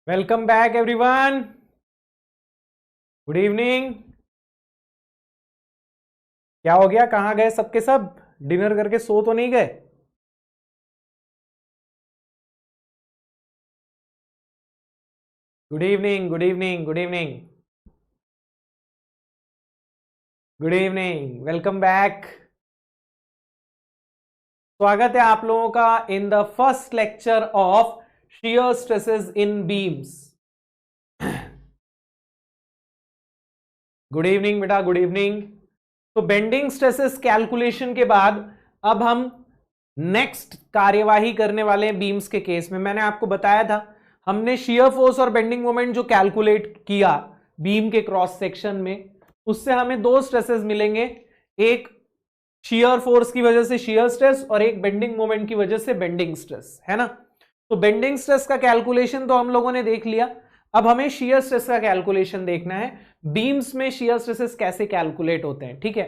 Welcome back everyone. Good evening. क्या हो गया, कहां गए सबके सब? डिनर करके सो तो नहीं गए? Good evening, good evening, good evening, good evening, welcome back. स्वागत है आप लोगों का in the first lecture of shear stresses in beams. Good evening बेटा, गुड इवनिंग। तो बेंडिंग स्ट्रेसेस कैलकुलेशन के बाद अब हम नेक्स्ट कार्यवाही करने वाले हैं बीम्स के केस में। मैंने आपको बताया था हमने शियर फोर्स और बेंडिंग मोमेंट जो कैलकुलेट किया बीम के क्रॉस सेक्शन में, उससे हमें दो स्ट्रेसेस मिलेंगे, एक शियर फोर्स की वजह से शियर स्ट्रेस और एक बेंडिंग मोमेंट की वजह से बेंडिंग स्ट्रेस, है ना। तो बेंडिंग स्ट्रेस का कैलकुलेशन तो हम लोगों ने देख लिया, अब हमें शियर स्ट्रेस का कैलकुलेशन देखना है। बीम्स में शियर स्ट्रेसेस कैसे कैलकुलेट होते हैं, ठीक है।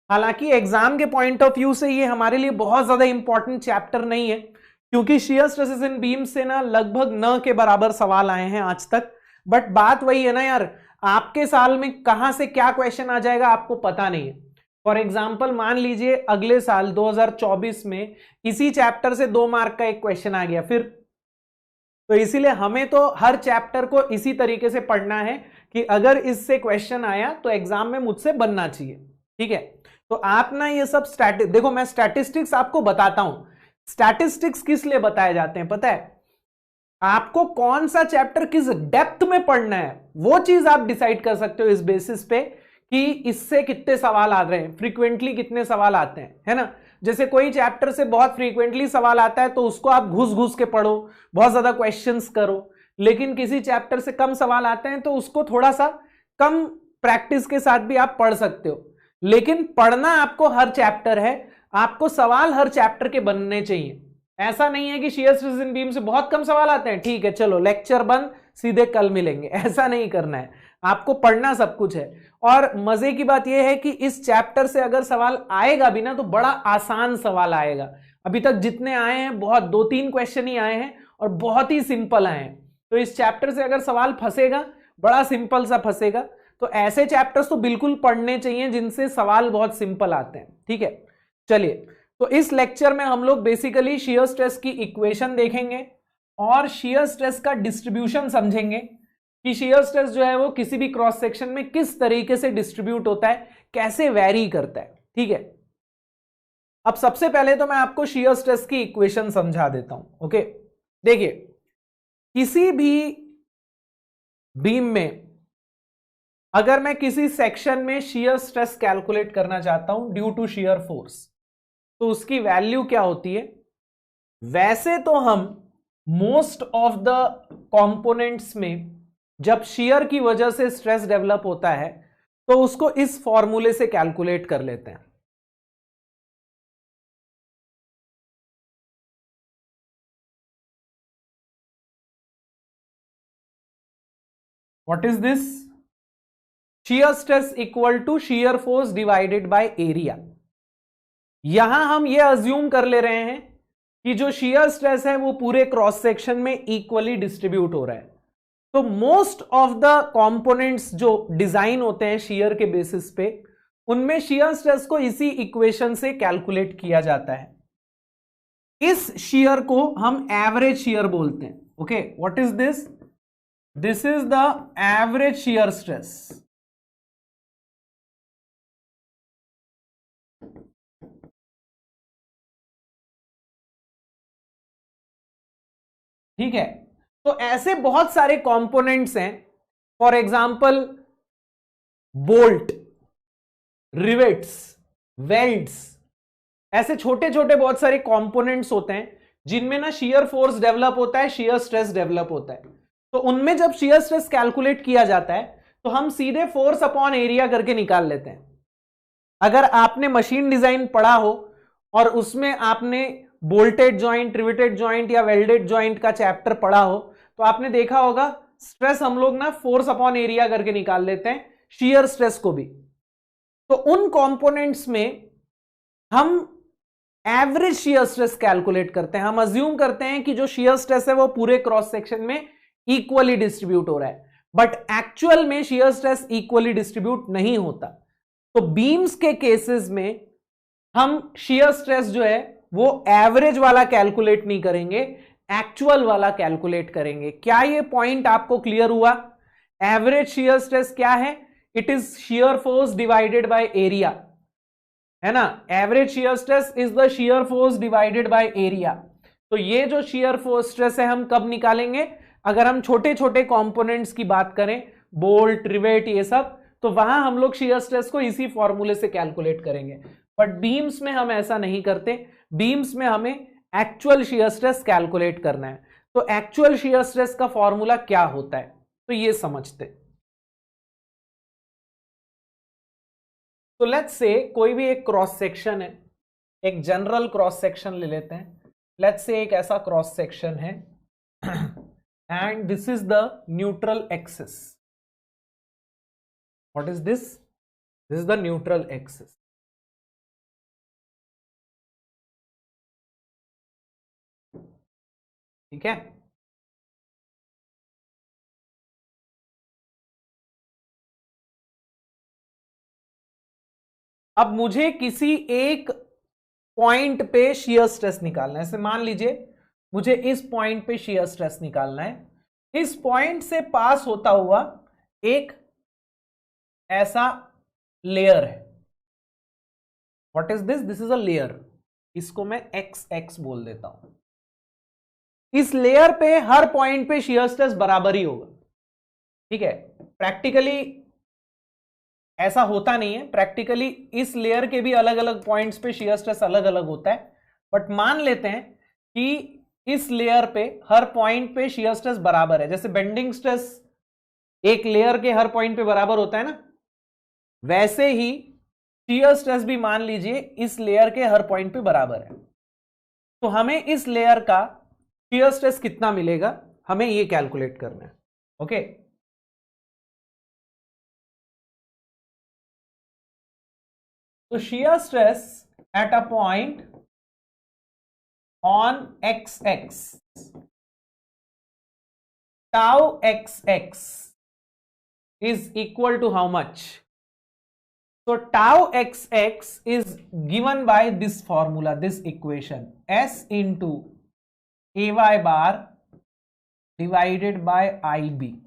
हालांकि एग्जाम के पॉइंट ऑफ व्यू से ये हमारे लिए बहुत ज्यादा इंपॉर्टेंट चैप्टर नहीं है, क्योंकि शियर स्ट्रेसेस इन बीम्स से ना लगभग न के बराबर सवाल आए हैं आज तक। बट बात वही है ना यार, आपके साल में कहां से क्या क्वेश्चन आ जाएगा आपको पता नहीं है। फॉर एग्जाम्पल मान लीजिए अगले साल 2024 में इसी चैप्टर से 2 मार्क का एक क्वेश्चन आ गया फिर, तो इसीलिए हमें तो हर चैप्टर को इसी तरीके से पढ़ना है कि अगर इससे क्वेश्चन आया तो एग्जाम में मुझसे बनना चाहिए, ठीक है। तो आप ना ये सब देखो, मैं स्टैटिस्टिक्स आपको बताता हूं। स्टैटिस्टिक्स किस लिए बताए जाते हैं पता है? आपको कौन सा चैप्टर किस डेप्थ में पढ़ना है वो चीज आप डिसाइड कर सकते हो इस बेसिस पे कि इससे कितने सवाल आ रहे हैं, फ्रीक्वेंटली कितने सवाल आते हैं, है ना। जैसे कोई चैप्टर से बहुत फ्रीक्वेंटली सवाल आता है तो उसको आप घुस घुस के पढ़ो, बहुत ज्यादा क्वेश्चंस करो। लेकिन किसी चैप्टर से कम सवाल आते हैं तो उसको थोड़ा सा कम प्रैक्टिस के साथ भी आप पढ़ सकते हो। लेकिन पढ़ना आपको हर चैप्टर है, आपको सवाल हर चैप्टर के बनने चाहिए। ऐसा नहीं है कि शियर स्ट्रेस इन बीम से बहुत कम सवाल आते हैं, ठीक है चलो लेक्चर बंद, सीधे कल मिलेंगे, ऐसा नहीं करना है। आपको पढ़ना सब कुछ है। और मजे की बात यह है कि इस चैप्टर से अगर सवाल आएगा भी ना तो बड़ा आसान सवाल आएगा। अभी तक जितने आए हैं बहुत 2-3 क्वेश्चन ही आए हैं और बहुत ही सिंपल आए हैं। तो इस चैप्टर से अगर सवाल फंसेगा बड़ा सिंपल सा फंसेगा। तो ऐसे चैप्टर्स तो बिल्कुल पढ़ने चाहिए जिनसे सवाल बहुत सिंपल आते हैं, ठीक है। चलिए, तो इस लेक्चर में हम लोग बेसिकली शियर स्ट्रेस की इक्वेशन देखेंगे और शियर स्ट्रेस का डिस्ट्रीब्यूशन समझेंगे कि शियर स्ट्रेस जो है वो किसी भी क्रॉस सेक्शन में किस तरीके से डिस्ट्रीब्यूट होता है, कैसे वैरी करता है, ठीक है। अब सबसे पहले तो मैं आपको शियर स्ट्रेस की इक्वेशन समझा देता हूं, ओके। देखिए, किसी भी बीम में अगर मैं किसी सेक्शन में शियर स्ट्रेस कैलकुलेट करना चाहता हूं ड्यू टू शियर फोर्स, तो उसकी वैल्यू क्या होती है? वैसे तो हम मोस्ट ऑफ द कंपोनेंट्स में जब शियर की वजह से स्ट्रेस डेवलप होता है तो उसको इस फॉर्मूले से कैलकुलेट कर लेते हैं। What is this? Shear stress equal to shear force divided by area. यहां हम ये अज्यूम कर ले रहे हैं कि जो शियर स्ट्रेस है वो पूरे क्रॉस सेक्शन में इक्वली डिस्ट्रीब्यूट हो रहा है। तो मोस्ट ऑफ द कंपोनेंट्स जो डिजाइन होते हैं शियर के बेसिस पे, उनमें शियर स्ट्रेस को इसी इक्वेशन से कैलकुलेट किया जाता है। इस शियर को हम एवरेज शियर बोलते हैं, okay. What is this? This is the average shear stress. ठीक है, तो ऐसे बहुत सारे कंपोनेंट्स हैं। For example bolt, rivets, welds, ऐसे छोटे छोटे बहुत सारे कंपोनेंट्स होते हैं जिनमें ना शियर फोर्स डेवलप होता है, शियर स्ट्रेस डेवलप होता है। तो उनमें जब शियर स्ट्रेस कैलकुलेट किया जाता है तो हम सीधे फोर्स अपॉन एरिया करके निकाल लेते हैं। अगर आपने मशीन डिजाइन पढ़ा हो और उसमें आपने बोल्टेड जॉइंट, रिवेटेड जॉइंट या वेल्डेड जॉइंट का चैप्टर पढ़ा हो तो आपने देखा होगा स्ट्रेस हम लोग ना फोर्स अपॉन एरिया करके निकाल लेते हैं, शियर स्ट्रेस को भी। तो उन कंपोनेंट्स में हम एवरेज शियर स्ट्रेस कैलकुलेट करते हैं। हम अज्यूम करते हैं कि जो शियर स्ट्रेस है वो पूरे क्रॉस सेक्शन में इक्वली डिस्ट्रीब्यूट हो रहा है, बट एक्चुअल में शियर स्ट्रेस इक्वली डिस्ट्रीब्यूट नहीं होता। तो बीम्स के केसेस में हम शियर स्ट्रेस जो है वो एवरेज वाला कैलकुलेट नहीं करेंगे, एक्चुअल वाला कैलकुलेट करेंगे। क्या ये पॉइंट आपको क्लियर हुआ? एवरेज शियर स्ट्रेस क्या है? It is shear force divided by area, है ना। Average shear stress is the shear force divided by area. तो ये जो शियर फोर्स स्ट्रेस है हम कब निकालेंगे? अगर हम छोटे छोटे कंपोनेंट्स की बात करें, बोल्ट, रिवेट, ये सब, तो वहां हम लोग शियर स्ट्रेस को इसी फॉर्मूले से कैलकुलेट करेंगे। बट बीम्स में हम ऐसा नहीं करते, बीम्स में हमें एक्चुअल शियर स्ट्रेस कैलकुलेट करना है। तो एक्चुअल शियर स्ट्रेस का फॉर्मूला क्या होता है, तो ये समझते। तो लेट्स से कोई भी एक क्रॉस सेक्शन है, एक जनरल क्रॉस सेक्शन ले लेते हैं। लेट्स से एक ऐसा क्रॉस सेक्शन है and this is the neutral axis. What is this? This is the neutral axis. ठीक है। अब मुझे किसी एक पॉइंट पे शियर स्ट्रेस निकालना है। ऐसे मान लीजिए मुझे इस पॉइंट पे शियर स्ट्रेस निकालना है। इस पॉइंट से पास होता हुआ एक ऐसा लेयर है। What is this? This is a layer. इसको मैं एक्स एक्स बोल देता हूं। इस लेयर पे हर पॉइंट पे शियर स्ट्रेस बराबर ही होगा, ठीक है। प्रैक्टिकली ऐसा होता नहीं है, प्रैक्टिकली इस लेयर के भी अलग अलग पॉइंट्स पे शियर स्ट्रेस अलग अलग होता है। बट मान लेते हैं कि इस लेयर पे हर पॉइंट पे शियर स्ट्रेस बराबर है। जैसे बेंडिंग स्ट्रेस एक लेयर के हर पॉइंट पे बराबर होता है ना, वैसे ही शियर स्ट्रेस भी मान लीजिए इस लेयर के हर पॉइंट पे बराबर है। तो हमें इस लेयर का शियर स्ट्रेस कितना मिलेगा, हमें ये कैलकुलेट करना है। ओके, तो shear stress at a point on xx, tau xx is equal to how much? So tau xx is given by this formula, this equation, s into ay bar divided by ib.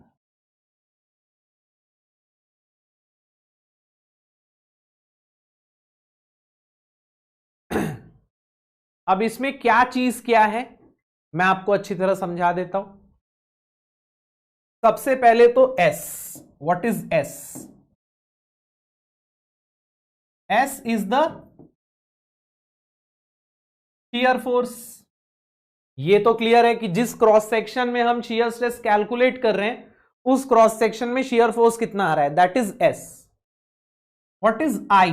अब इसमें क्या चीज क्या है मैं आपको अच्छी तरह समझा देता हूं। सबसे पहले तो S, what is S? S is the shear force. ये तो क्लियर है कि जिस क्रॉस सेक्शन में हम शियर स्ट्रेस कैलकुलेट कर रहे हैं उस क्रॉस सेक्शन में शियर फोर्स कितना आ रहा है, that is S। What is I?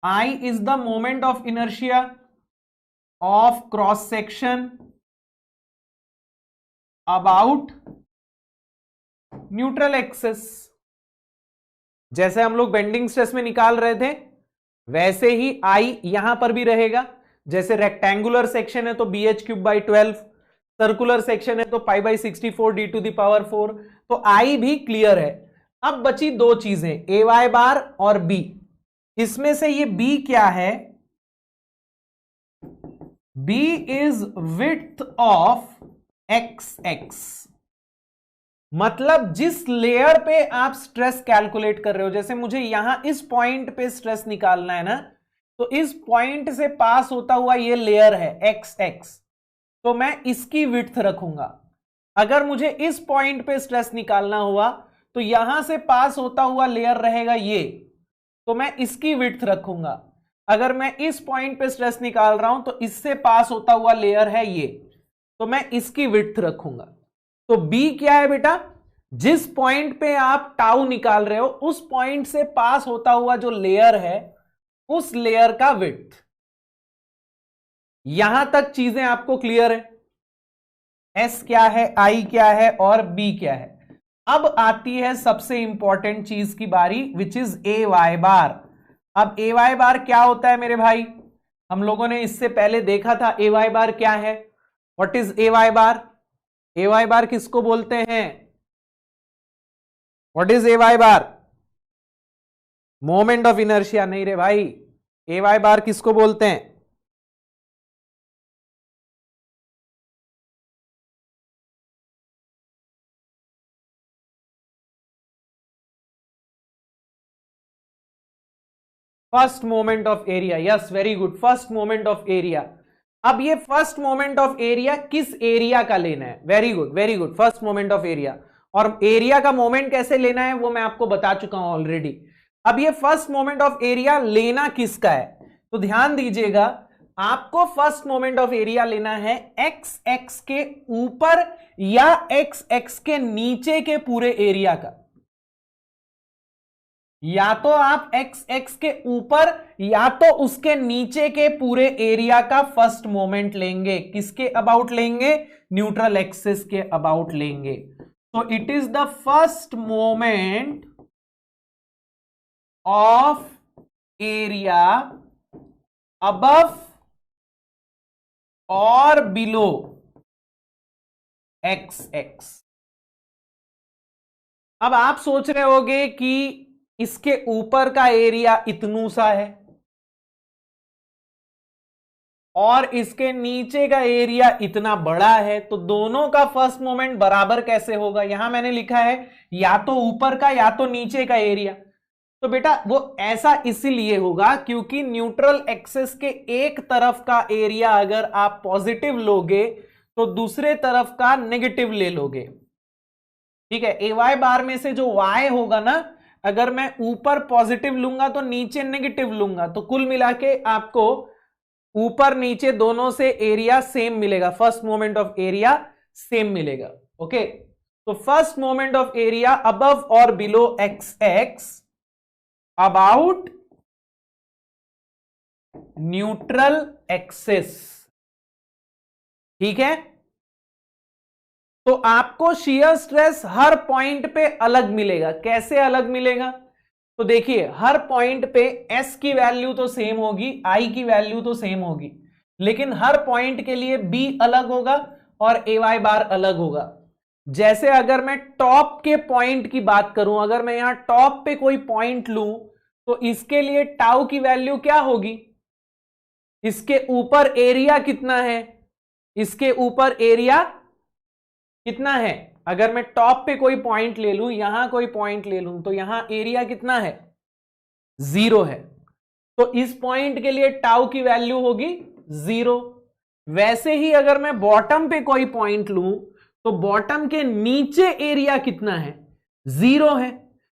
I is the moment of inertia of cross section about neutral axis। जैसे हम लोग बेंडिंग स्ट्रेस में निकाल रहे थे वैसे ही I यहां पर भी रहेगा। जैसे रेक्टेंगुलर सेक्शन है तो BH³/12, सर्कुलर सेक्शन है तो π/64 d⁴। तो I भी क्लियर है। अब बची दो चीजें, AY बार और B। इसमें से ये B क्या है? B is width of XX। मतलब जिस लेयर पे आप स्ट्रेस कैलकुलेट कर रहे हो, जैसे मुझे यहां इस पॉइंट पे स्ट्रेस निकालना है ना, तो इस पॉइंट से पास होता हुआ ये लेयर है XX, तो मैं इसकी विड्थ रखूंगा। अगर मुझे इस पॉइंट पे स्ट्रेस निकालना हुआ तो यहां से पास होता हुआ लेयर रहेगा ये, तो मैं इसकी विड्थ रखूंगा। अगर मैं इस पॉइंट पे स्ट्रेस निकाल रहा हूं तो इससे पास होता हुआ लेयर है ये, तो मैं इसकी विड्थ रखूंगा। तो B क्या है बेटा? जिस पॉइंट पे आप टाउ निकाल रहे हो उस पॉइंट से पास होता हुआ जो लेयर है उस लेयर का विड्थ। यहां तक चीजें आपको क्लियर है? S क्या है, I क्या है और B क्या है। अब आती है सबसे इंपॉर्टेंट चीज की बारी, विच इज AY बार। अब AY बार क्या होता है मेरे भाई? हम लोगों ने इससे पहले देखा था AY बार क्या है। What is A Y bar? A Y bar किसको बोलते हैं? What is A Y bar? Moment of inertia नहीं रे भाई, ए वाई बार किसको बोलते हैं? First moment of area. Yes, very good, first moment of area. अब ये फर्स्ट मोमेंट ऑफ एरिया किस एरिया का लेना है? Very good, very good, first moment of area. और एरिया का मोमेंट कैसे लेना है वो मैं आपको बता चुका हूं ऑलरेडी। अब ये फर्स्ट मोमेंट ऑफ एरिया लेना किसका है? तो ध्यान दीजिएगा, आपको फर्स्ट मोमेंट ऑफ एरिया लेना है एक्स एक्स के ऊपर या एक्स एक्स के नीचे के पूरे एरिया का। या तो आप एक्स एक्स के ऊपर या तो उसके नीचे के पूरे एरिया का फर्स्ट मोमेंट लेंगे। किसके अबाउट लेंगे? न्यूट्रल एक्सिस के अबाउट लेंगे। तो it is the first moment of area above और बिलो एक्स एक्स। अब आप सोच रहे होंगे कि इसके ऊपर का एरिया इतनू सा है और इसके नीचे का एरिया इतना बड़ा है, तो दोनों का फर्स्ट मोमेंट बराबर कैसे होगा? यहां मैंने लिखा है या तो ऊपर का या तो नीचे का एरिया। तो बेटा वो ऐसा इसीलिए होगा क्योंकि न्यूट्रल एक्सिस के एक तरफ का एरिया अगर आप पॉजिटिव लोगे तो दूसरे तरफ का नेगेटिव ले लोगे। ठीक है, ए वाई बार में से जो वाई होगा ना, अगर मैं ऊपर पॉजिटिव लूंगा तो नीचे नेगेटिव लूंगा, तो कुल मिला के आपको ऊपर नीचे दोनों से एरिया सेम मिलेगा, first moment of area same मिलेगा। ओके, तो first moment of area above और below X X about neutral axis. ठीक है, तो आपको शियर स्ट्रेस हर पॉइंट पे अलग मिलेगा। कैसे अलग मिलेगा? तो देखिए, हर पॉइंट पे S की वैल्यू तो सेम होगी, I की वैल्यू तो सेम होगी, लेकिन हर पॉइंट के लिए B अलग होगा और AY बार अलग होगा। जैसे अगर मैं टॉप के पॉइंट की बात करूं, अगर मैं यहां टॉप पे कोई पॉइंट लूं तो इसके लिए टाउ की वैल्यू क्या होगी? इसके ऊपर एरिया कितना है? इसके ऊपर एरिया कितना है? अगर मैं टॉप पे कोई पॉइंट ले लूं, यहां कोई पॉइंट ले लूं, तो यहां एरिया कितना है? 0 है। तो इस पॉइंट के लिए टाउ की वैल्यू होगी 0। वैसे ही अगर मैं बॉटम पे कोई पॉइंट लूं तो बॉटम के नीचे एरिया कितना है? 0 है।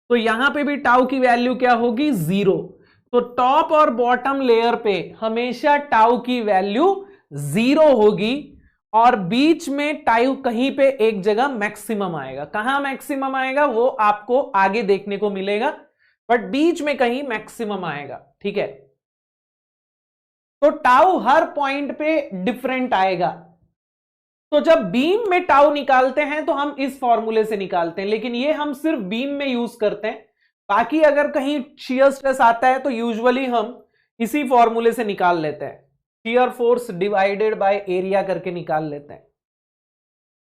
तो यहां पे भी टाउ की वैल्यू क्या होगी? 0। तो टॉप और बॉटम लेयर पे हमेशा टाउ की वैल्यू 0 होगी और बीच में टाउ कहीं पे एक जगह मैक्सिमम आएगा। कहां मैक्सिमम आएगा वो आपको आगे देखने को मिलेगा, बट बीच में कहीं मैक्सिमम आएगा। ठीक है, तो टाउ हर पॉइंट पे डिफरेंट आएगा। तो जब बीम में टाउ निकालते हैं तो हम इस फॉर्मूले से निकालते हैं, लेकिन ये हम सिर्फ बीम में यूज करते हैं। बाकी अगर कहीं शियर स्ट्रेस आता है तो यूजुअली हम इसी फॉर्मूले से निकाल लेते हैं, shear force divided by area करके निकाल लेते हैं।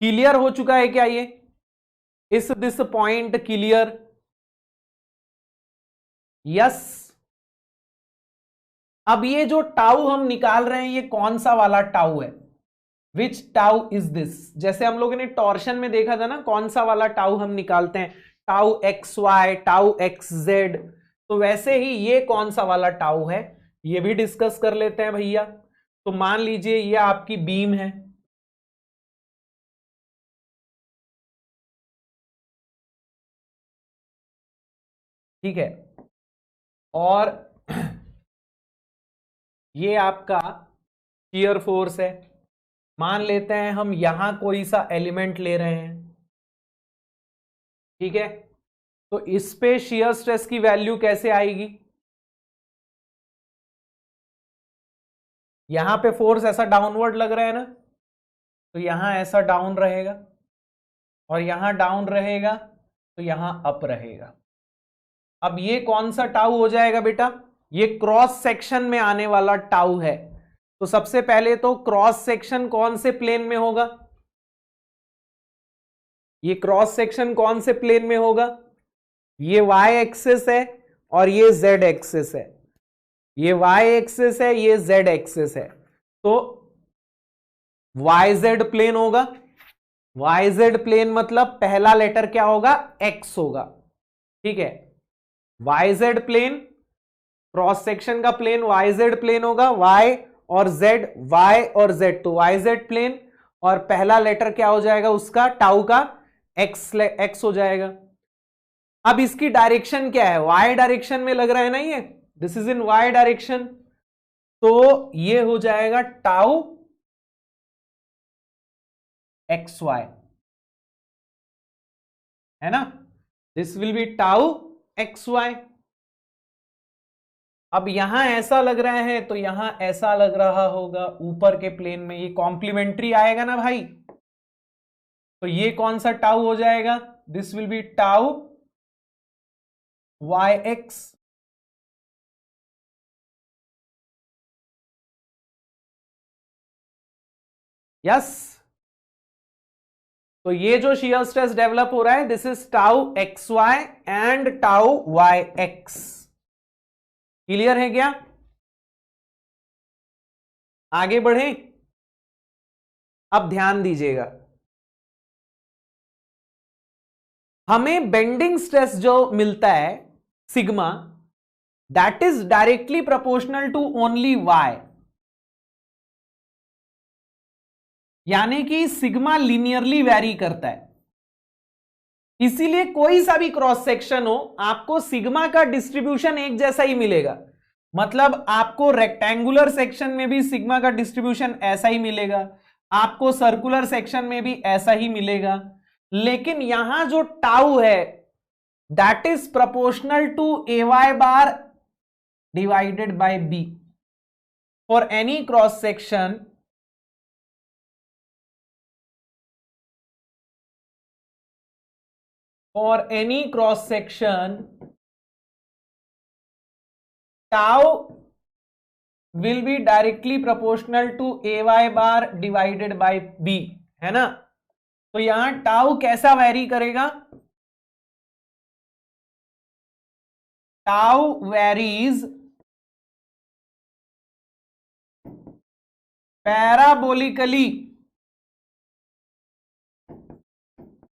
क्लियर हो चुका है क्या ये? इस दिस पॉइंट क्लियर? यस। अब ये जो टाउ हम निकाल रहे हैं ये कौन सा वाला टाउ है? विच टाउ इज दिस? जैसे हम लोगों ने टॉर्शन में देखा था ना, कौन सा वाला टाउ हम निकालते हैं, tau x y, tau x z. तो वैसे ही ये कौन सा वाला टाउ है ये भी डिस्कस कर लेते हैं भैया। तो मान लीजिए ये आपकी बीम है, ठीक है, और ये आपका शियर फोर्स है। मान लेते हैं हम यहां कोई सा एलिमेंट ले रहे हैं, ठीक है, तो इस पे शियर स्ट्रेस की वैल्यू कैसे आएगी? यहां पे फोर्स ऐसा डाउनवर्ड लग रहा है ना, तो यहां ऐसा डाउन रहेगा और यहां डाउन रहेगा तो यहां अप रहेगा। अब ये कौन सा टाउ हो जाएगा बेटा? ये क्रॉस सेक्शन में आने वाला टाउ है। तो सबसे पहले तो क्रॉस सेक्शन कौन से प्लेन में होगा? ये क्रॉस सेक्शन कौन से प्लेन में होगा? ये y एक्सिस है और ये z एक्सिस है। ये y एक्सिस है, ये z एक्सिस है, तो yz प्लेन होगा। yz प्लेन मतलब पहला लेटर क्या होगा? x होगा। ठीक है, yz प्लेन, क्रॉस सेक्शन का प्लेन yz प्लेन होगा, y और z, तो yz प्लेन, और पहला लेटर क्या हो जाएगा उसका? टाउ का x हो जाएगा। अब इसकी डायरेक्शन क्या है? y डायरेक्शन में लग रहा है ना, ये this is in y direction, तो ये हो जाएगा टाउ xy, है ना? This will be tau xy। अब यहां ऐसा लग रहा है तो यहां ऐसा लग रहा होगा ऊपर के प्लेन में, ये कॉम्प्लीमेंट्री आएगा ना भाई, तो ये कौन सा टाउ हो जाएगा? This will be tau yx। Yes, तो ये जो शियर स्ट्रेस डेवलप हो रहा है, this is tau xy and tau yx। Clear है क्या? आगे बढ़े। अब ध्यान दीजिएगा, हमें बेंडिंग स्ट्रेस जो मिलता है sigma, that is directly proportional to only y, यानी कि सिग्मा लीनियरली वैरी करता है। इसीलिए कोई सा भी क्रॉस सेक्शन हो, आपको सिग्मा का डिस्ट्रीब्यूशन एक जैसा ही मिलेगा। मतलब आपको रेक्टेंगुलर सेक्शन में भी सिग्मा का डिस्ट्रीब्यूशन ऐसा ही मिलेगा, आपको सर्कुलर सेक्शन में भी ऐसा ही मिलेगा, लेकिन यहां जो टाउ है that is proportional to ay bar divided by b for any cross section tau will be directly proportional to ay bar divided by b, है ना? तो यहां टाउ कैसा वेरी करेगा? Tau varies parabolically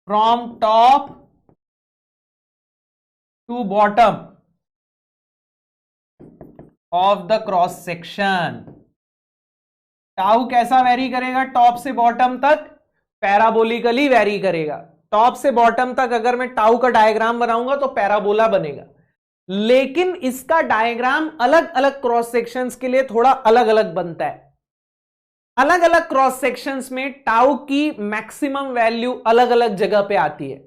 from top to bottom of the cross section. Tau कैसा vary करेगा? Top से bottom तक पैराबोलिकली वेरी करेगा। टॉप से बॉटम तक अगर मैं टाउ का डायग्राम बनाऊंगा तो पैराबोला बनेगा, लेकिन इसका डायग्राम अलग अलग क्रॉस सेक्शंस के लिए थोड़ा अलग अलग बनता है। अलग अलग क्रॉस सेक्शंस में टाउ की मैक्सिमम वैल्यू अलग अलग जगह पे आती है।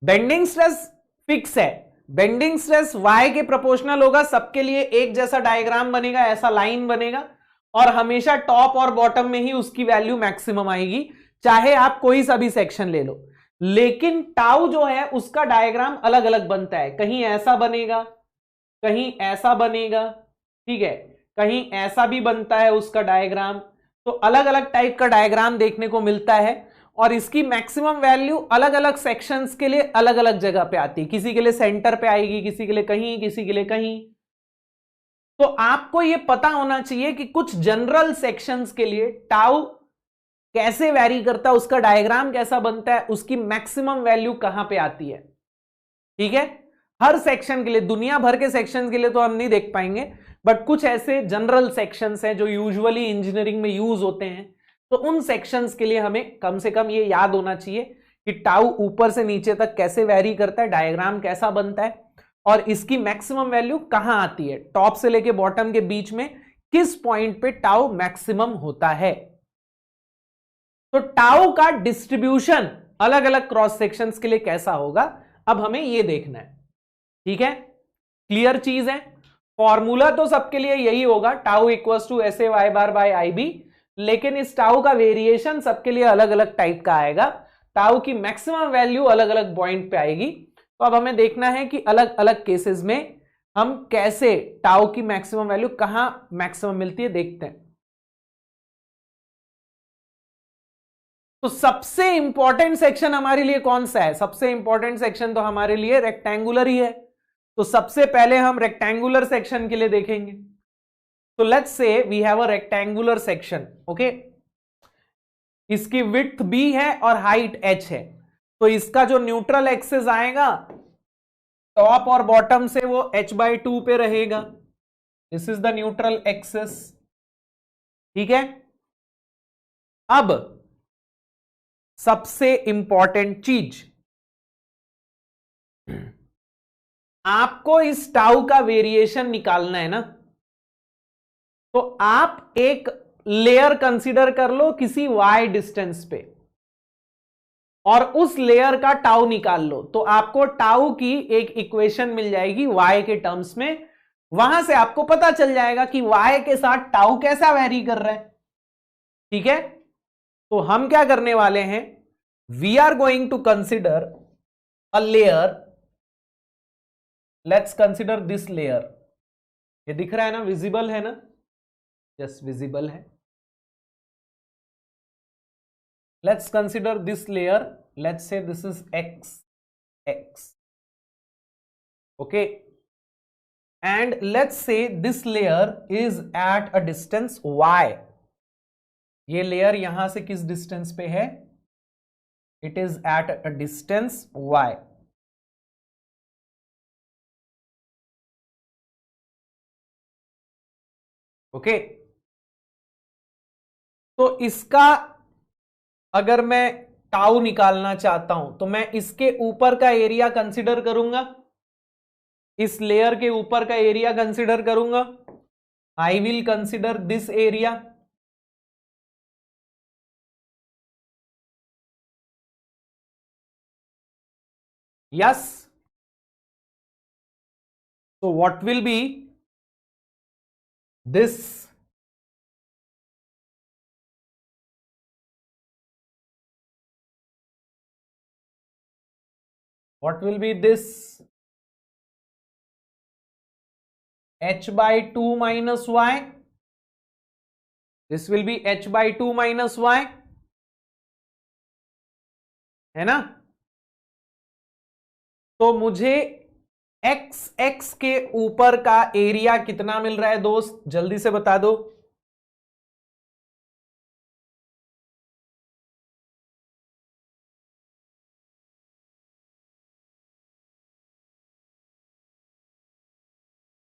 बेंडिंग स्ट्रेस फिक्स है, बेंडिंग स्ट्रेस y के प्रोपोर्शनल होगा, सबके लिए एक जैसा डायग्राम बनेगा, ऐसा लाइन बनेगा, और हमेशा टॉप और बॉटम में ही उसकी वैल्यू मैक्सिमम आएगी, चाहे आप कोई सा भी सेक्शन ले लो। लेकिन टाउ जो है उसका डायग्राम अलग अलग बनता है, कहीं ऐसा बनेगा, कहीं ऐसा बनेगा, ठीक है, कहीं ऐसा भी बनता है उसका डायग्राम। तो अलग अलग टाइप का डायग्राम देखने को मिलता है, और इसकी मैक्सिमम वैल्यू अलग अलग सेक्शंस के लिए अलग अलग जगह पे आती है। किसी के लिए सेंटर पे आएगी, किसी के लिए कहीं, किसी के लिए कहीं। तो आपको यह पता होना चाहिए कि कुछ जनरल सेक्शंस के लिए टाउ कैसे वैरी करता है, उसका डायग्राम कैसा बनता है, उसकी मैक्सिमम वैल्यू कहां पे आती है। ठीक है, हर सेक्शन के लिए, दुनिया भर के सेक्शन के लिए तो हम नहीं देख पाएंगे, बट कुछ ऐसे जनरल सेक्शंस हैं जो यूजुअली इंजीनियरिंग में यूज होते हैं, तो उन सेक्शंस के लिए हमें कम से कम ये याद होना चाहिए कि टाउ ऊपर से नीचे तक कैसे वैरी करता है, डायग्राम कैसा बनता है, और इसकी मैक्सिमम वैल्यू कहां आती है, टॉप से लेके बॉटम के बीच में किस पॉइंट पे टाउ मैक्सिमम होता है। तो टाउ का डिस्ट्रीब्यूशन अलग अलग क्रॉस सेक्शंस के लिए कैसा होगा, अब हमें यह देखना है। ठीक है, क्लियर चीज है। फॉर्मूला तो सबके लिए यही होगा, tau equals to s A Y bar by I b, लेकिन इस टाउ का वेरिएशन सबके लिए अलग अलग टाइप का आएगा। टाउ की मैक्सिमम वैल्यू अलग अलग पॉइंट पे आएगी। तो अब हमें देखना है कि अलग अलग केसेस में हम कैसे टाउ की मैक्सिमम वैल्यू कहां मैक्सिमम मिलती है देखते हैं। तो सबसे इंपॉर्टेंट सेक्शन हमारे लिए कौन सा है? सबसे इंपॉर्टेंट सेक्शन तो हमारे लिए रेक्टेंगुलर ही है। तो सबसे पहले हम रेक्टेंगुलर सेक्शन के लिए देखेंगे। तो let's say we have a rectangular section, okay. इसकी विड्थ b है और हाइट h है। तो इसका जो न्यूट्रल एक्सिस आएगा टॉप और बॉटम से वो h/2 पे रहेगा। This is the neutral axis, ठीक है। अब सबसे इंपॉर्टेंट चीज, आपको इस टाउ का वेरिएशन निकालना है ना। तो आप एक लेयर कंसीडर कर लो किसी y डिस्टेंस पे और उस लेयर का टाउ निकाल लो। तो आपको टाउ की एक इक्वेशन मिल जाएगी y के टर्म्स में। वहां से आपको पता चल जाएगा कि y के साथ टाउ कैसा वेरी कर रहा है, ठीक है। तो हम क्या करने वाले हैं, we are going to consider a layer. Let's consider this layer. ये दिख रहा है ना, विजिबल है ना? यस, विजिबल है। Let's consider this layer. Let's say this is x, okay, and let's say this layer is at a distance y. ये layer यहां से किस डिस्टेंस पे है? It is at a distance y. Okay, तो इसका अगर मैं टाउ निकालना चाहता हूं तो मैं इसके ऊपर का एरिया कंसिडर करूंगा, इस लेयर के ऊपर का एरिया कंसिडर करूंगा। I will consider this area. Yes, so what will be this? What will be this? h/2 minus y. This will be h/2 minus y, है ना। तो मुझे x के ऊपर का एरिया कितना मिल रहा है दोस्त, जल्दी से बता दो।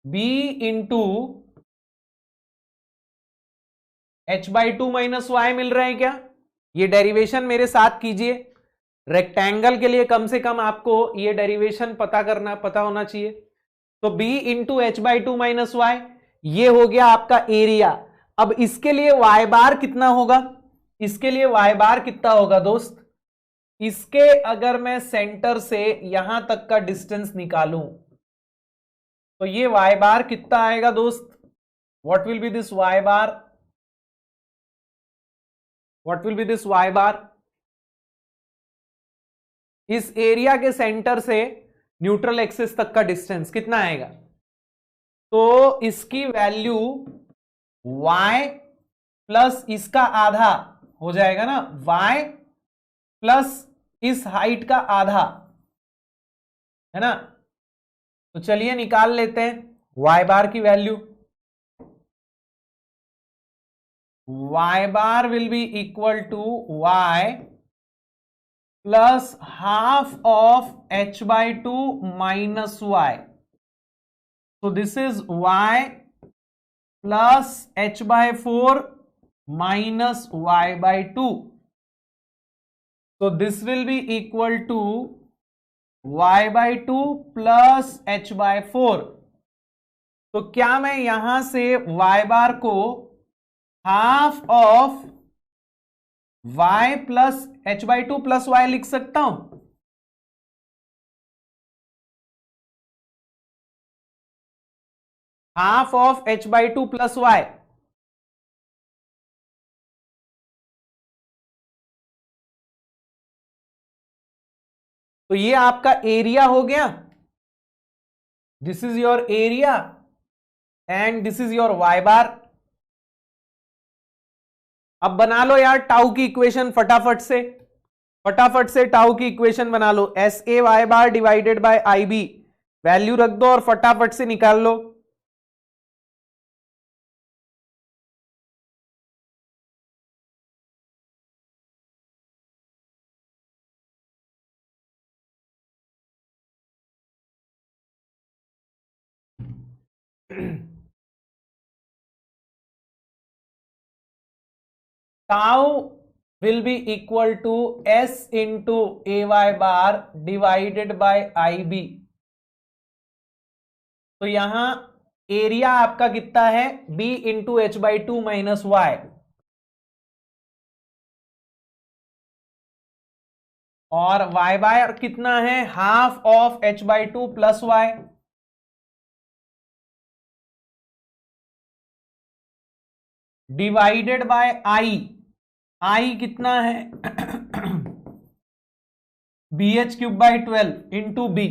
b into h/2 minus Y मिल रहा है क्या? ये डेरिवेशन मेरे साथ कीजिए। रेक्टेंगल के लिए कम से कम आपको ये डेरिवेशन पता होना चाहिए। तो b into h/2 minus Y, ये हो गया आपका एरिया। अब इसके लिए y बार कितना होगा? इसके लिए y बार कितना होगा दोस्त? इसके अगर मैं सेंटर से यहां तक का डिस्टेंस निकालूं तो ये y बार कितना आएगा दोस्त? What will be this y bar? What will be this y बार? इस एरिया के सेंटर से न्यूट्रल एक्सिस तक का डिस्टेंस कितना आएगा? तो इसकी वैल्यू y प्लस इसका आधा हो जाएगा ना, y प्लस इस हाइट का आधा, है ना। तो चलिए निकाल लेते हैं y बार की value. y bar will be equal to y plus half of h/2 minus y। So this is y plus h/4 minus y/2. So this will be equal to y/2 plus h/4. तो क्या मैं यहां से y bar को half of y plus h/2 plus y लिख सकता हूं? Half of h/2 plus y। तो ये आपका एरिया हो गया। This is your area and this is your Y bar. अब बना लो यार टाउ की इक्वेशन फटाफट से टाउ की इक्वेशन बना लो। S A Y bar divided by I B, value रख दो और फटाफट से निकाल लो। Tau will be equal to S into AY bar divided by IB। तो यहां एरिया आपका कितना है, B into H by two minus Y, और y बार कितना है, half of h by two plus Y, divided by I कितना है B H cube by 12 into B.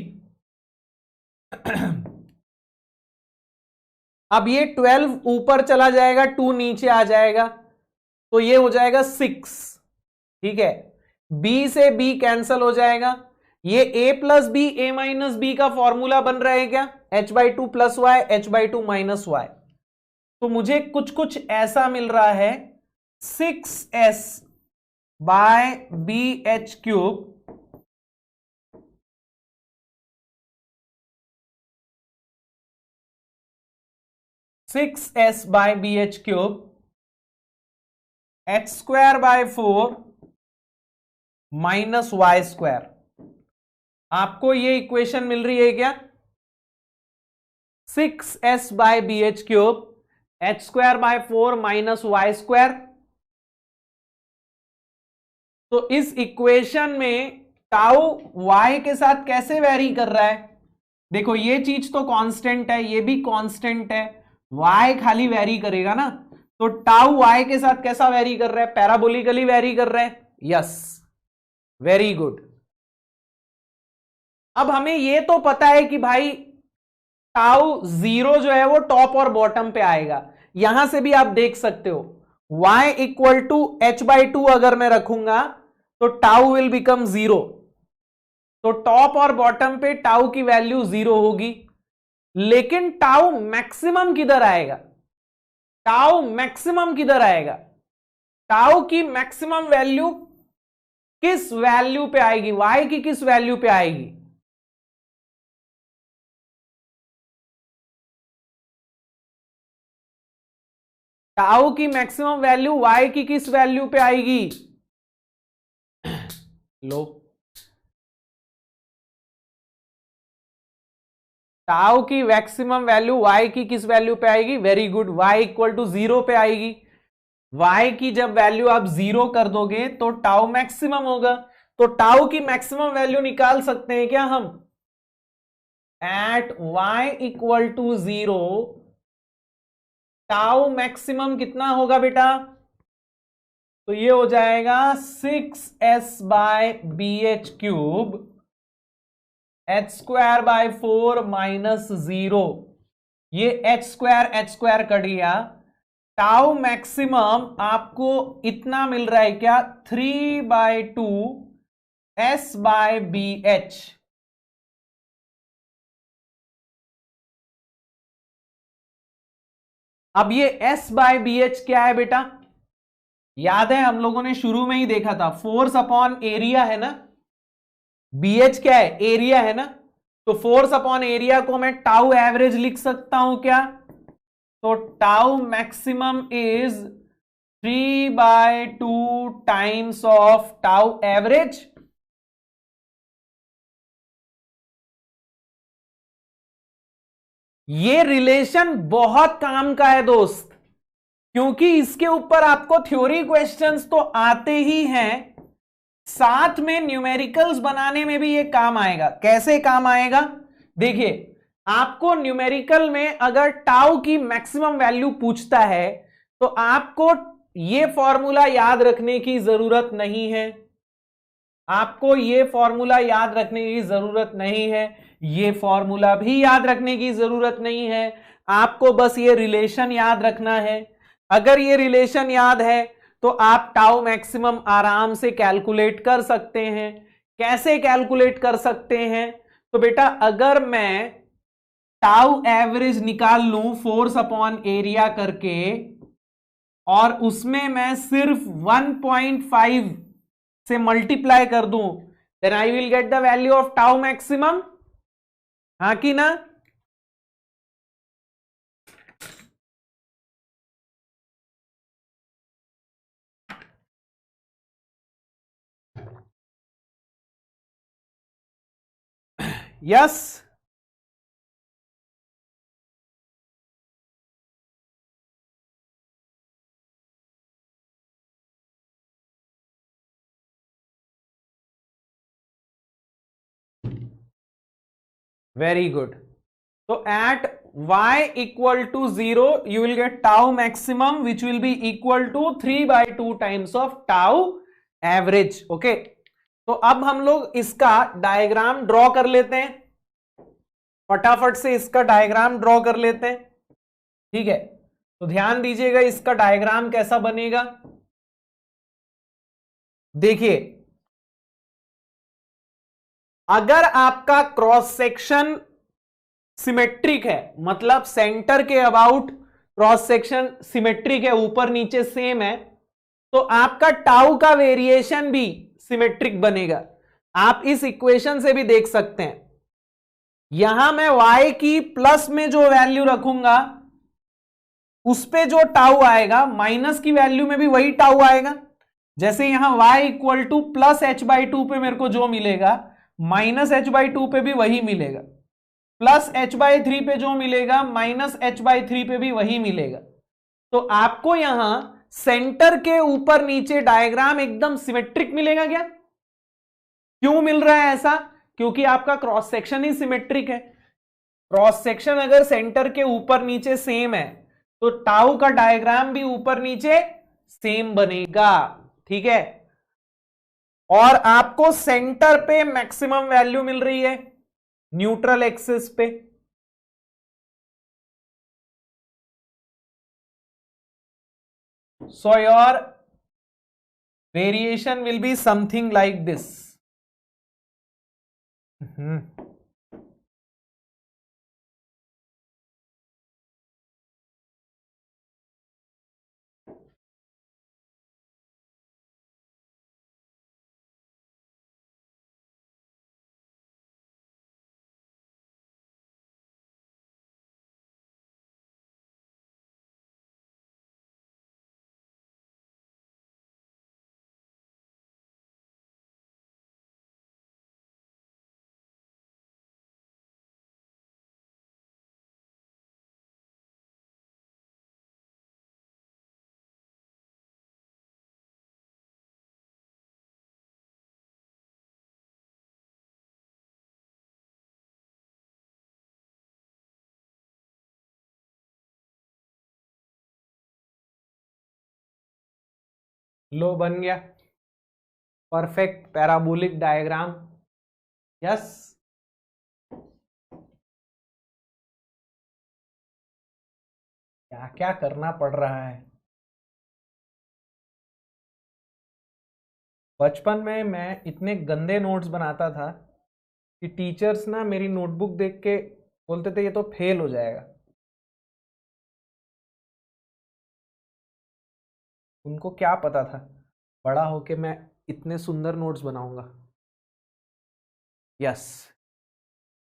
अब ये 12 ऊपर चला जाएगा, 2 नीचे आ जाएगा, तो ये हो जाएगा 6। ठीक है, b से b कैंसल हो जाएगा। ये a plus b a minus b का फॉर्मूला बन रहा है क्या, h by two plus y h by two minus y. तो मुझे कुछ कुछ ऐसा मिल रहा है 6s by b H cube by b H cube x square by 4 minus y square. आपको ये इक्वेशन मिल रही है क्या, 6s by b H cube h square by 4 minus y square. तो इस इक्वेशन में टाउ y के साथ कैसे वेरी कर रहा है, देखो ये चीज तो कांस्टेंट है, ये भी कांस्टेंट है, y खाली वेरी करेगा ना। तो टाउ y के साथ कैसा वेरी कर रहा है, पैराबोलिकली वेरी कर रहा है। Yes, very good. अब हमें ये तो पता है कि भाई टाउ जीरो जो है वो टॉप और बॉटम पे आएगा। यहां से भी आप देख सकते हो y equal to h by two अगर मैं रखूंगा तो टाउ विल बिकम जीरो। तो टॉप और बॉटम पे टाउ की वैल्यू जीरो होगी, लेकिन टाउ मैक्सिमम किधर आएगा, टाउ मैक्सिमम किधर आएगा, टाउ की मैक्सिमम वैल्यू किस वैल्यू पे आएगी, y की किस वैल्यू पे आएगी, टाउ की मैक्सिमम वैल्यू y की किस वैल्यू पे आएगी। लो, टाउ की मैक्सिमम वैल्यू y की किस वैल्यू पे आएगी, very good, y equal to zero पे आएगी। y की जब वैल्यू आप जीरो कर दोगे तो टाउ मैक्सिमम होगा। तो टाउ की मैक्सिमम वैल्यू निकाल सकते हैं क्या हम, at y equal to zero tau maximum कितना होगा बेटा, तो ये हो जाएगा 6s by b H cube h square by 4 minus zero. ये एच स्क्वायर कट गया। टाउ मैक्सिमम आपको इतना मिल रहा है क्या, 3 by 2 s by b h. अब ये s बाय बी एच क्या है बेटा, याद है हम लोगों ने शुरू में ही देखा था, फोर्स अपॉन एरिया है ना, बी एच क्या है, एरिया है ना। तो फोर्स अपॉन एरिया को मैं टाउ एवरेज लिख सकता हूं क्या, तो tau maximum is 3 by 2 times of tau average. ये रिलेशन बहुत काम का है दोस्त, क्योंकि इसके ऊपर आपको थ्योरी क्वेश्चंस तो आते ही हैं, साथ में न्यूमेरिकल्स बनाने में भी ये काम आएगा। कैसे काम आएगा, देखिए आपको न्यूमेरिकल में अगर टाउ की मैक्सिमम वैल्यू पूछता है तो आपको ये फॉर्मूला याद रखने की जरूरत नहीं है, आपको ये फॉर्मूला याद रखने की जरूरत नहीं है। ये फॉर्मूला भी याद रखने की जरूरत नहीं है, आपको बस ये रिलेशन याद रखना है। अगर ये रिलेशन याद है तो आप टाउ मैक्सिमम आराम से कैलकुलेट कर सकते हैं। कैसे कैलकुलेट कर सकते हैं? तो बेटा अगर मैं टाउ एवरेज निकाल लूं फोर्स अपॉन एरिया करके और उसमें मैं सिर्फ 1.5 से मल्टीप्लाई कर दूं, then I will get the value of tau maximum. हाँ कि ना? यस। Very good. तो at y equal to 0 you will get tau maximum which will be equal to 3/2 times of tau average. Okay, तो अब हम लोग इसका diagram draw कर लेते हैं, फटाफट से इसका डायग्राम ड्रॉ कर लेते हैं। ठीक है, तो ध्यान दीजिएगा इसका डायग्राम कैसा बनेगा। देखिए, अगर आपका क्रॉस सेक्शन सिमेट्रिक है, मतलब सेंटर के अबाउट क्रॉस सेक्शन सिमेट्रिक है, ऊपर नीचे सेम है, तो आपका टाउ का वेरिएशन भी सिमेट्रिक बनेगा। आप इस इक्वेशन से भी देख सकते हैं। यहां मैं y की प्लस में जो वैल्यू रखूंगा उस पे जो टाउ आएगा, माइनस की वैल्यू में भी वही टाउ आएगा। जैसे यहां y equal two plus h/2 पे मेरे को जो मिलेगा, माइनस h/2 पे भी वही मिलेगा। प्लस h/3 पे जो मिलेगा, माइनस h/3 पे भी वही मिलेगा। तो आपको यहां सेंटर के ऊपर नीचे डायग्राम एकदम सिमेट्रिक मिलेगा क्या? क्यों मिल रहा है ऐसा? क्योंकि आपका क्रॉस सेक्शन ही सिमेट्रिक है। क्रॉस सेक्शन अगर सेंटर के ऊपर नीचे सेम है तो टाउ का डायग्राम भी ऊपर नीचे सेम बनेगा। ठीक है, और आपको सेंटर पे मैक्सिमम वैल्यू मिल रही है न्यूट्रल एक्सिस पे। So your variation will be something like this. लो, बन गया परफेक्ट पैराबोलिक डायग्राम। यस, क्या क्या करना पड़ रहा है। बचपन में मैं इतने गंदे नोट्स बनाता था कि टीचर्स ना मेरी नोटबुक देख के बोलते थे ये तो फेल हो जाएगा। उनको क्या पता था बड़ा होके मैं इतने सुंदर नोट्स बनाऊंगा। यस,